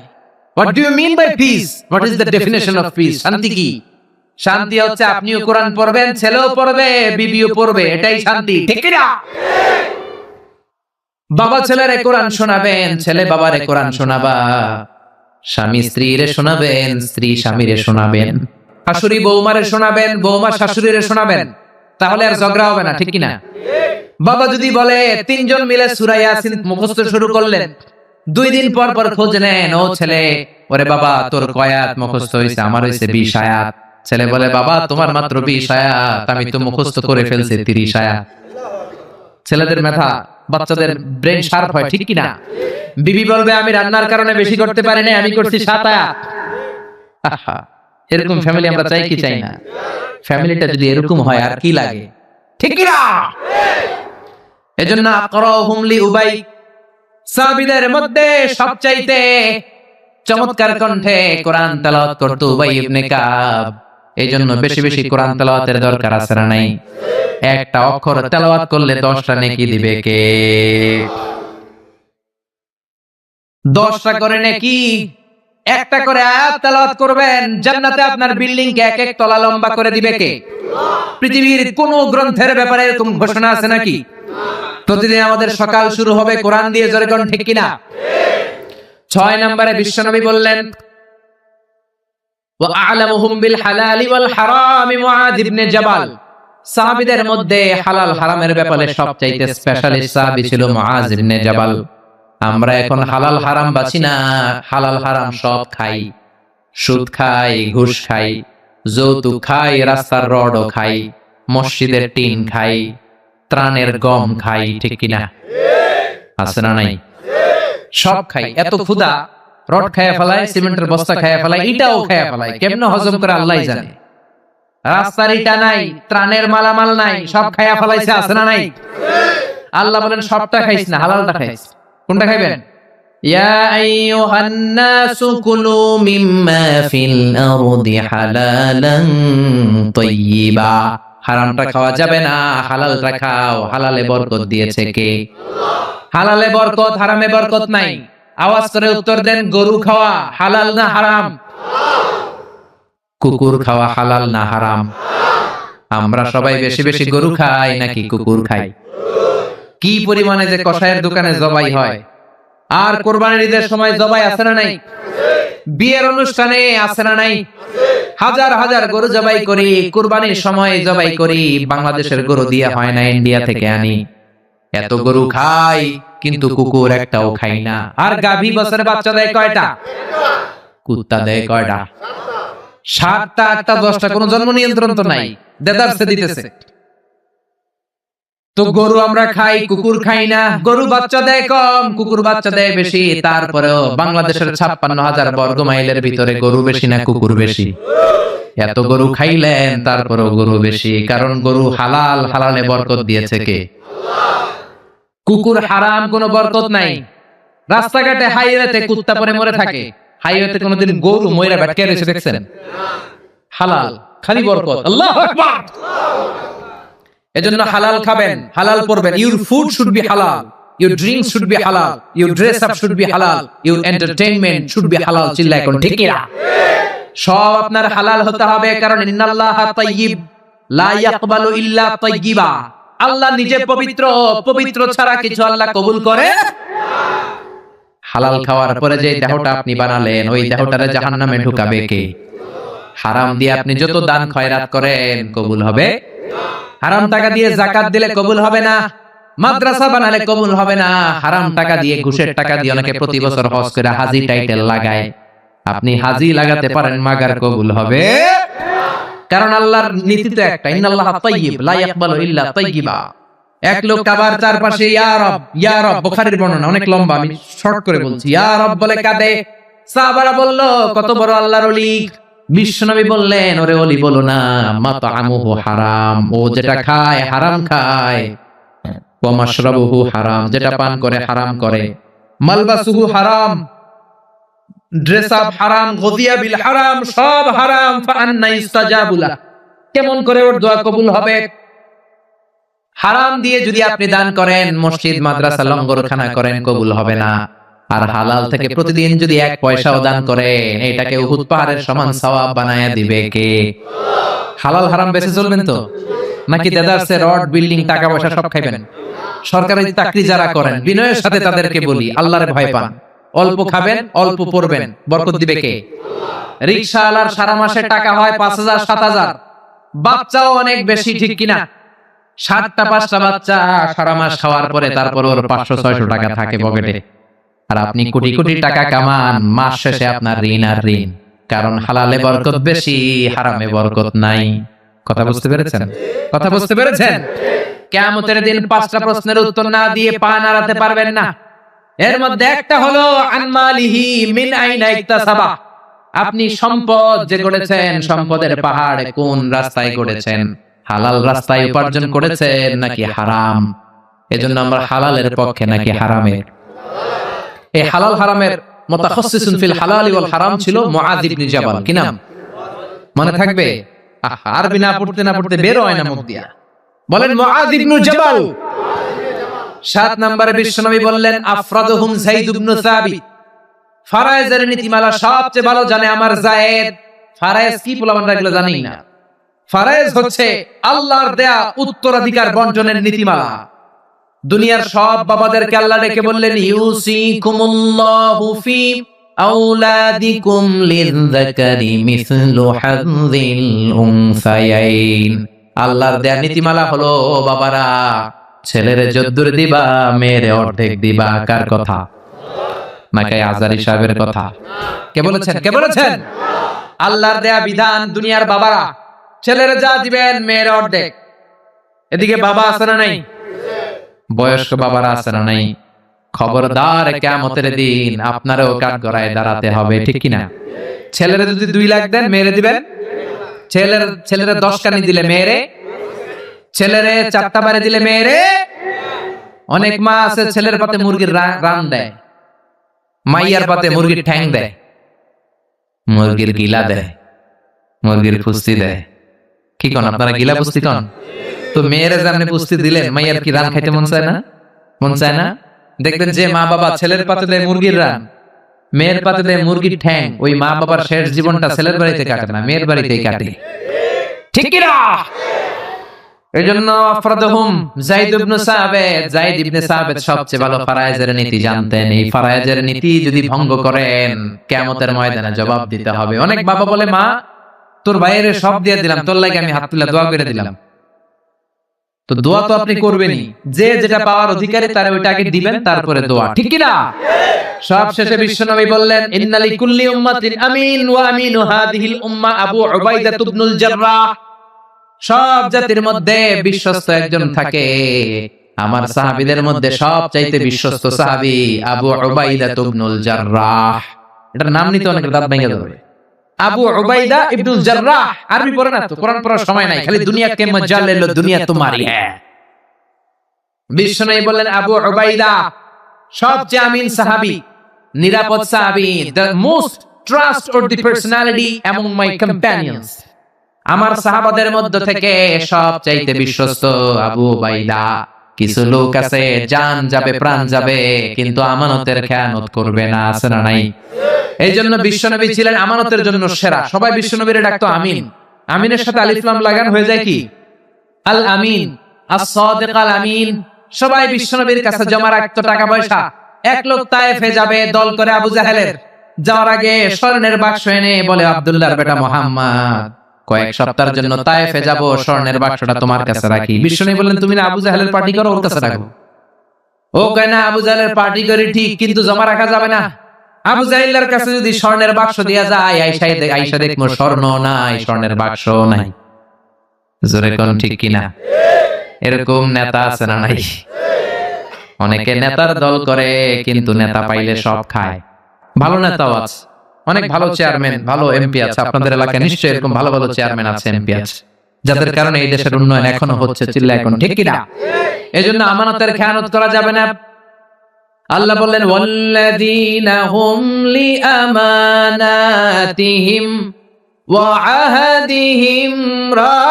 A: What do you mean by peace? What is the definition of peace? শান্তি কি? শান্তি হচ্ছে আপনিও কোরআন পড়বেন, ছেলেও পড়বে, বিবিও পড়বে, এটাই শান্তি, ঠিক কি না? বাবা ছেলেরে কোরআন শোনাবেন, ছেলে বাবারে কোরআন শোনাবা, স্বামী স্ত্রীরে শোনাবেন, স্ত্রী স্বামীরে শোনাবেন, শাশুড়ি বৌমারে শোনাবেন, বৌমা শাশুড়িরে শোনাবেন, তাহলে আর ঝগড়া হবে না, ঠিক কি না? বাবা যদি বলে 3 জন মিলে সূরা ইয়াসিন মুখস্থ শুরু করলেন, 2 দিন পর পর খোঁজ নেন, ও ছেলে, ওরে বাবা তোর কয় আয়াত মুখস্থ হইছে? আমার হইছে 20 আয়াত। ছেলে বলে বাবা তোমার মাত্র 20 আয়াত, আমি তো মুখস্থ করে ফেলছি 30 আয়াত। ছেলেদের মেধা, বাচ্চাদের ব্রেন শার্প হয়, ঠিক কি না? বিবি বলবে আমি রান্নার কারণে বেশি করতে পারি না, আমি করছি 7 আয়াত। আহা, এরকম ফ্যামিলি আমরা চাই কি চাই না? ফ্যামিলিটা যদি এরকম হয় আর কি লাগে, ঠিক কি না? এজন্য আকরাহুম লিউবাই, সাহাবীদের মধ্যে সবচাইতে চমৎকার কণ্ঠে কোরআন তেলাওয়াত করত উবাই ইবনে কাব। এইজন্য বেশি বেশি কোরআন তেলাওয়াতের দরকার আছে না নাই? একটা অক্ষর তেলাওয়াত করলে 10টা নেকি দিবে কে? 10টা করে নেকি। একটা করে আয়াত তেলাওয়াত করবেন, জান্নাতে আপনার বিল্ডিং কে এক এক তলা লম্বা করে দিবে কে? পৃথিবীর কোন গ্রন্থের ব্যাপারে এরকম ঘোষণা আছে নাকি? প্রতিদিন আমাদের সকাল শুরু হবে কোরআন দিয়ে, জোরে কোন ঠিক কিনা? 6 নম্বরে বিশ্বনবী বললেন ওয়া আ'লামুহুম বিল হালালি ওয়াল হারামি মুআয ইবনে জাবাল। সাহাবীদের মধ্যে হালাল হারামের ব্যাপারে সবচাইতে স্পেশালিস্ট সাহাবী ছিল মুআয ইবনে জাবাল। আমরা এখন হালাল হারাম বাছি না, হালাল হারাম সব খাই। সুদ খাই, ঘুষ খাই, যৌতুক খাই, রাস্তার রডও খাই, মসজিদের টিন খাই, ত্রাণের গম খাই, ঠিক কিনা? আছে না নাই? সব খাই। এত ক্ষুধা, রড খায়া ফেলায়, সিমেন্টের বস্তা খায়া ফেলায়, ইটাও খায়া ফেলায়। কেমনে হজম করে আল্লাহই জানে। রাস্তার ইটা নাই, ত্রাণের মালামাল নাই, সব খায়া ফেলাইছে। আছে না নাই? আল্লাহ বলেন সবটা খাইস না, হালালটা খাইস। কোনটা খাইবেন? ইয়া আইয়ুহান নাসু কুলু মিম্মা ফিল আরদি হালালান তাইয়্যিবা। হারামটা খাওয়া যাবে না, হালালটা খাও। হালালে বরকত দিয়েছে কে? হালালে বরকত, হারামে বরকত নাই। আওয়াজ করে উত্তর দেন, গরু খাওয়া হালাল না হারাম? কুকুর খাওয়া হালাল না হারাম? আমরা সবাই বেশি বেশি গরু খাই নাকি কুকুর খাই? কি পরিমাণে যে কসাইয়ের দোকানে জবাই হয়, আর কোরবানির ঈদের সময় জবাই আছে না নাই? বিয়ের অনুষ্ঠানে আছে না নাই? হাজার হাজার গরু জবাই করি, কোরবানির সময় জবাই করি। বাংলাদেশের গরু দিয়ে হয় না, ইন্ডিয়া থেকে আনি। এত গরু খাই, কিন্তু কুকুর একটাও খাই না। আর গাভী বছরে বাচ্চা দেয় কয়টা? কুত্তা দেয় কয়টা? 7টা, 8টা, 10টা। কোনো জন্ম নিয়ন্ত্রণ তো নাই, দেদারসে দিতেছে। তো গরু আমরা খাই, কুকুর খাই না। গরু বাচ্চা দেয় কম, কুকুর বাচ্চা দেয় বেশি। তারপরেও বাংলাদেশের 56,000 বর্গ মাইলের ভিতরে গরু বেশি না কুকুর বেশি? এত গরু খাইলেন, তারপরেও গরু বেশি। কারণ গরু হালাল, হালালে বরকত দিয়েছে কে? কুকুর হারাম, কোনো বরকত নাই। রাস্তাঘাটে হাইওয়েতে কুত্তা পরে মরে থাকে, হাইওয়েতে কোনোদিন গরু ময়রা ভেটকে রয়েছে দেখছেন? হালাল, খালি বরকত। আল্লাহু আকবার। এজন্য হালাল খাবেন, হালাল পড়বেন। ইউর ফুড শুড বি হালাল, ইউর ড্রিঙ্কস শুড বি হালাল, your dress up should be হালাল, ইউর এন্টারটেইনমেন্ট শুড বি হালাল। চিল্লায় কোন ঠিক কিনা? সব আপনার হালাল হতে হবে, কারণ ইন্নাল্লাহা তাইয়্যিব লা ইয়াকবালু ইল্লা তাইয়্যিবা। আল্লাহ নিজে পবিত্র, পবিত্র ছাড়া কিছু আল্লাহ কবুল করে না। হালাল খাওয়ার পরে যে দেহটা আপনি বানালেন, ওই দেহটারে জাহান্নামে ঢুকাবে কে? হারাম দিয়ে আপনি যত দান খয়রাত করেন, কবুল হবে? হারাম টাকা দিয়ে যাকাত দিলে কবুল হবে না, মাদ্রাসা বানালে কবুল হবে না। হারাম টাকা দিয়ে, ঘুষের টাকা দিয়ে অনেকে প্রতি বছর হজ করে হাজি টাইটেল লাগায়। আপনি হাজি লাগাতে পারেন, মাগার কবুল হবে? কারণ আল্লাহর নীতি তো একটা, ইন্নাল্লাহা তাইয়্যিব লা ইয়াকবালু ইল্লা তাইয়্যিবা। এক লোক কাবার চারপাশে ইয়া রব, ইয়া রব, বুখারীর বর্ণনা, অনেক লম্বা, আমি শর্ট করে বলছি। ইয়া রব বলে কাঁদে। সাহাবারা বলল, কত বড় আল্লাহর ওলি। বিশ্বনবী বললেন, ওরে ওলি বলো না, মাতআমুহু হারাম, ও যেটা খায় হারাম খায়। ওয়া মাশরাবুহু হারাম, যেটা পান করে হারাম করে। মালবাসুহু হারাম, ড্রেস আপ হারাম, গদিয়া বিল হারাম, সব হারাম। ফাআন্না ইস্তাজাবু লাহ, কেমন করে ওর দোয়া কবুল হবে? হারাম দিয়ে যদি আপনি দান করেন, মসজিদ মাদ্রাসা লঙ্গরখানা করেন, কবুল হবে না। আর হালাল থেকে প্রতিদিন যদি 1 পয়সাও দান করেন, এটাকে উহুদ পাহাড়ের সমান সওয়াব বানায়া দিবে কে? হালাল হারাম বেঁচে চলবেন তো, নাকি দেদারসে রড, বিল্ডিং, টাকা পয়সা সব খাইবেন? সরকারি চাকরি যারা করেন, বিনয়ের সাথে তাদেরকে বলি, আল্লাহরে ভয় পান। অল্প খাবেন, অল্প পড়বেন, বরকত দিবে কে? রিকশাওয়ালার সারা মাসে টাকা হয় 5,000, 7,000, বাচ্চাও অনেক বেশি, ঠিক কিনা? 7টা 5টা বাচ্চা সারা মাস খাওয়ার পরে তারপর ওর 500-600 টাকা থাকে পকেটে। আর আপনি কোটি কোটি টাকা কামান, মাস শেষে আপনার ঋণ আর ঋণ। কারণ হালালে বরকত বেশি, হারামে বরকত নাই। কথা বুঝতে পেরেছেন? কথা বুঝতে পেরেছেন? কিয়ামতের দিন 5টা প্রশ্নের উত্তর না দিয়ে পা নাড়াতে পারবেন না। এর মধ্যে একটা হলো আনমালিহি মিন আইনা ইকতাসাবা। আপনি সম্পদ যে গড়েছেন, সম্পদের পাহাড় কোন রাস্তায় গড়েছেন? হালাল রাস্তায় উপার্জন করেছেন নাকি হারাম? এজন্য আমরা হালালের পক্ষে নাকি হারামের? এই হালাল হারামের মুতাখাসসিসুন ফিল হালালি ওয়াল হারাম ছিল মুআয ইবনে জাবাল। কি নাম মনে থাকবে? আরবি না পড়তে বের হয় না মুখ দিয়া। বলেন মুআয ইবনে জাবাল। 7 নম্বরে বিশ্বনবী বললেন আফরাদুহুম যায়েদ ইবনে সাবিত। ফারায়েজের নীতিমালা সবচেয়ে ভালো জানে আমার যায়েদ। ফারায়েজ কি পোলাপানরা এগুলো জানেই না। ফারায়েজ হচ্ছে আল্লাহর দেয়া উত্তরাধিকার বন্টনের নীতিমালা। দুনিয়ার সব বাবাদেরকে আল্লাহ ডেকে বললেন ইউসিকুমুল্লাহু ফি আওলাদিকুম লিযযাকারি মিসলু হাযযিল উনসায়াইন। আল্লাহর দেয়া নীতিমালা হলো, ও বাবারা, ছেলেরে যদ্দুর দিবা, মেয়েরে অর্ধেক দিবা। কার কথা? নাকি আজারি সাহেবের কথা? কে বলেছেন? আল্লাহর দেয়া বিধান। দুনিয়ার বাবারা ছেলেরে যা দিবেন, মেয়ের অর্ধেক। এদিকে বাবা আছে না নাই? বয়স্ক বাবারা আছে না নাই? খবরদার, কিয়ামতের দিন আপনারও কাঠগড়ায় দাঁড়াতে হবে, ঠিক কিনা? ছেলেরে যদি 2 লাখ দেন, মেয়েরে দিবেন? ছেলেরে 10 কানি দিলে মেয়েরে, ছেলেরে 4টা বারে দিলে মেয়েরে। অনেক মা আছে ছেলের পাতে মুরগির রান দেয়, মাইয়ার পাতে মুরগির ঠ্যাং দেয়, মুরগির গিলা দেয়, মুরগির পুস্তি দেয়। কি কোন আপনারা গিলা পুস্তি কোন? তো মেয়েরা যেমনি পুস্তি দিলেন, মাইয়ার কি রান খাইতে মন চায় না? দেখবেন যে মা বাবা ছেলের পাতে দেয় মুরগির রান, মেয়ের পাতে দেয় মুরগির ঠ্যাং, ওই মা বাবার শেষ জীবনটা ছেলের বাড়িতে কাটে না, মেয়ের বাড়িতেই কাটে, ঠিক কিনা? এজন্য আফরাদুহুম যায়েদ ইবনে সাবিত সবচেয়ে ভালো ফারায়েজের নীতি জানতেন। এই ফারায়েজের নীতি যদি ভঙ্গ করেন, কিয়ামতের ময়দানে জবাব দিতে হবে। অনেক বাবা বলে, মা তোর ভাইয়ের সব দিয়ে দিলাম, তোর লাগি আমি হাত তুলে দোয়া করে দিলাম। তো দোয়া তো আপনি করবেনই, যে যেটা পাওয়ার অধিকারী তারে ওইটা আগে দিবেন, তারপরে দোয়া, ঠিক কি না? সব শেষে বিশ্বনবী বললেন ইন্না লিকুল্লি উম্মাতিন আমিন ওয়া আমিনু হাদিহিল উম্মাহ আবু উবাইদা ইবনুল জাররাহ। সব জাতির মধ্যে বিশ্বস্ত একজন থাকে, আমার সাহাবীদের মধ্যে সবচাইতে বিশ্বস্ত সাহাবী আবু উবাইদা ইবনুল জাররাহ। এটার নাম নিতে অনেকের দাঁত ভেঙে যাবে। আবু উবাইদা ইবনুল জাররাহ। আরবি পড়ে না তো, কোরআন পড়ার সময় নাই, খালি দুনিয়া কে মজা লে লো, দুনিয়া তোমারি হ্যায়। বিশ্বনবী বললেন আবু উবাইদা সবচেয়ে আমিন সাহাবী, নিরাপদ সাহাবী, the most trustworthy personality among my companions। আমার সাহাবাদের মধ্যে থেকে সবচাইতে বিশ্বস্ত আবু উবাইদা। কিছু লোক আছে জান যাবে প্রাণ যাবে, কিন্তু আমানতের খেয়ানত করবে না, আছে না নাই? এই জন্য বিশ্বনবী ছিলেন আমানতের জন্য সেরা। সবাই বিশ্বনবীরে ডাকতো আমিন। আমিনের সাথে আলিফ লাম লাগান হয়ে যায় কি? আল আমিন, আস-সাদিক আল আমিন। সবাই বিশ্বনবীর কাছে জমা রাখতো টাকা পয়সা। এক লোক তায়েফে যাবে দল করে আবু জাহেলের, যাওয়ার আগে স্বর্ণের বাক্স এনে বলে, আব্দুল্লাহর বেটা মুহাম্মদ, কয়েক সপ্তাহের জন্য তায়েফে যাব, স্বর্ণের বাক্সটা তোমার কাছে রাখি। বিশ্বনবী বললেন, তুমি না আবু জাহেলের পার্টি করো, ওর কাছে রাখো। ও কয় না, আবু জাহেলের পার্টি করি ঠিক, কিন্তু জমা রাখা যাবে না। আবু জাহেলের কাছে যদি স্বর্ণের বাক্স দিয়া যায়, আয়েশা দেখবো স্বর্ণ নাই, স্বর্ণের বাক্স নাই। জোরে কোন ঠিক কিনা? এরকম নেতা আছে না নাই? অনেকে নেতার দল করে, কিন্তু নেতা পাইলে সব খায়। ভালো নেতাও আছে, অনেক ভালো চেয়ারম্যান, ভালো এমপি আছে। আপনাদের এলাকায় নিশ্চয়ই এরকম ভালো ভালো চেয়ারম্যান আছে, এমপি আছে, যাদের কারণে এই দেশের উন্নয়ন এখনো হচ্ছে। চিল্লা এখন ঠিক কিনা? এজন্য আমানতের খেয়ানত করা যাবে না। আল্লাহ বললেন ওয়াল্লাযীনা হুম লিআমানাতিহিম ওয়া আহাদিহিম রাউন।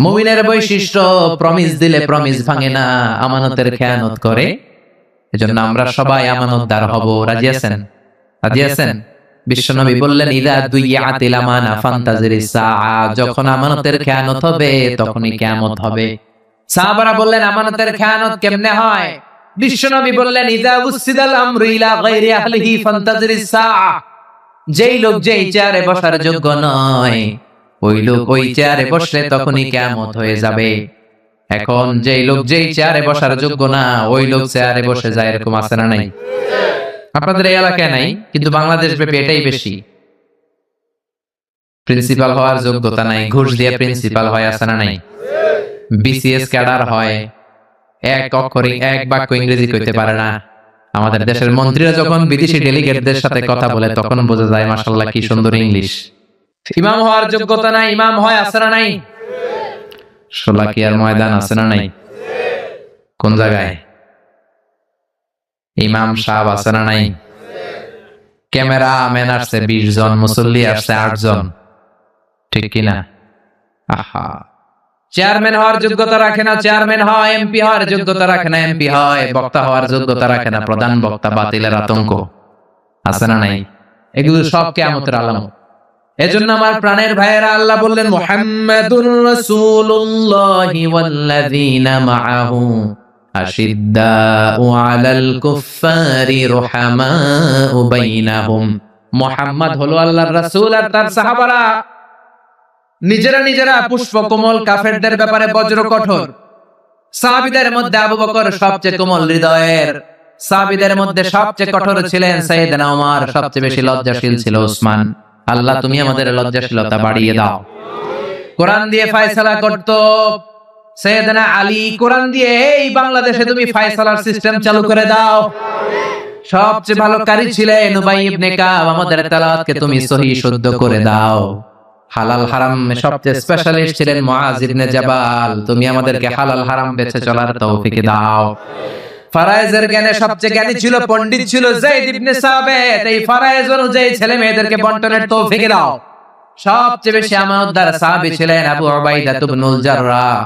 A: মুমিনের বৈশিষ্ট্য, প্রমিস দিলে প্রমিস ভাঙে না, আমানতের খেয়ানত করে। এজন্য আমরা সবাই আমানতদার হব। রাজি আছেন? রাজি আছেন? বিশ্বনবী বললেন ইদা দুইয়াতিল আমানা ফান্তাজিরিস সাআ। যখন আমানতের খেয়ানত হবে, তখনই কিয়ামত হবে। সাহাবারা বললেন আমানতের খেয়ানত কেমনে হয়? বিশ্বনবী বললেন ইদা উসিদাল আমরু ইলা গায়রি আহলিহি ফান্তাজিরিস সাআ। যেই লোক যেই চেয়ারে বসার যোগ্য নয়, ওই লোক ওই চেয়ারে বসলে তখনই কিয়ামত হয়ে যাবে। এখন যেই লোক যেই চেয়ারে বসার যোগ্য না, ওই লোক চেয়ারে বসে যায়, এরকম আছে না নাই? আপনাদের এই এলাকায় নাই, কিন্তু বাংলাদেশ ব্যাপী এটাই বেশি। প্রিন্সিপাল হওয়ার যোগ্যতা নাই, ঘুষ দিয়ে প্রিন্সিপাল হয়, আছে না নাই? বিসিএস ক্যাডার হয়, এক অক্ষরে এক বাক্য ইংরেজি কইতে পারে না। আমাদের দেশের মন্ত্রীরা যখন বিদেশি ডেলিগেটদের সাথে কথা বলে, তখন বোঝা যায় মাশাআল্লাহ কি সুন্দর ইংলিশ। ইমাম হওয়ার যোগ্যতা নাই, ইমাম হয় আছে না নাই? শোলাকিয়ার ময়দান আছে না নাই? কোন জায়গায়? ইমাম সাহেব আছে না নাই? ক্যামেরা ম্যান আসছে 20 জন, মুসল্লি আসছে 8 জন, ঠিক কিনা? আহা, চেয়ারম্যান হওয়ার যোগ্যতা রাখে না, চেয়ারম্যান হয়, এমপি হওয়ার যোগ্যতা রাখে না, এমপি হয়, বক্তা হওয়ার যোগ্যতা রাখে না, প্রধান বক্তা বাতিলের আতঙ্ক আছে না নাই? এগুলো সব কিয়ামতের আলামত। এজন্য আমার প্রাণের ভাইয়েরা, আল্লাহ বললেন মুহাম্মাদুর রাসূলুল্লাহি ওয়াল্লাযীনা মাআহু আশিদ্দাউ আলাল কুফফারি রুহামাউ বাইনাহুম। মুহাম্মদ হলো আল্লাহর রাসূল আর তার সাহাবারা নিজেরা পুষ্পকমল, কাফেরদের ব্যাপারে বজ্র কঠোর। সাহাবীদের মধ্যে আবু বকর সবচেয়ে কোমল হৃদয়ের, সাহাবীদের মধ্যে সবচেয়ে কঠোর ছিলেন সাইয়েদনা ওমর, সবচেয়ে বেশি লজ্জাশীল ছিল ওসমান। আল্লাহ তুমি আমাদের লজ্জাশীলতা বাড়িয়ে দাও। কোরআন দিয়ে ফয়সালা করত সাইয়েদনা আলী, কোরআন দিয়ে এই বাংলাদেশে তুমি ফয়সালার সিস্টেম চালু করে দাও। সবচেয়ে ভালো কারি ছিলেন উবাই ইবনে কাব, আমাদের তেলাওয়াতকে তুমি সহিহ শুদ্ধ করে দাও। হালাল হারাম সবচেয়ে স্পেশালিস্ট ছিলেন মুআজ ইবনে জাবাল, তুমি আমাদেরকে হালাল হারাম বেছে চলার তৌফিক দাও। ফরায়েজের জ্ঞানে সবচেয়ে জ্ঞানী ছিল, পণ্ডিত ছিল যায়েদ ইবনে সাবিত, এই ফরায়েজ অনুযায়ী ছেলে মেয়েদেরকে বন্টনের তৌফিক দাও। সবচেয়ে বেশি আমানতদার সাহাবী ছিলেন আবু উবাইদা ইবনুল জাররাহ,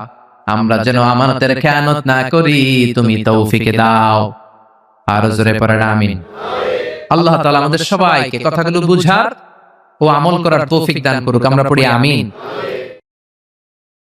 A: আমরা যেন আমানতের খেয়ানত না করি, তুমি তৌফিক দাও। আর জোরে পড়েন আমিন। আল্লাহ তাআলা আমাদের সবাইকে কথাগুলো বুঝার ও আমল করার তৌফিক দান করুক, আমরা পড়ি আমিন।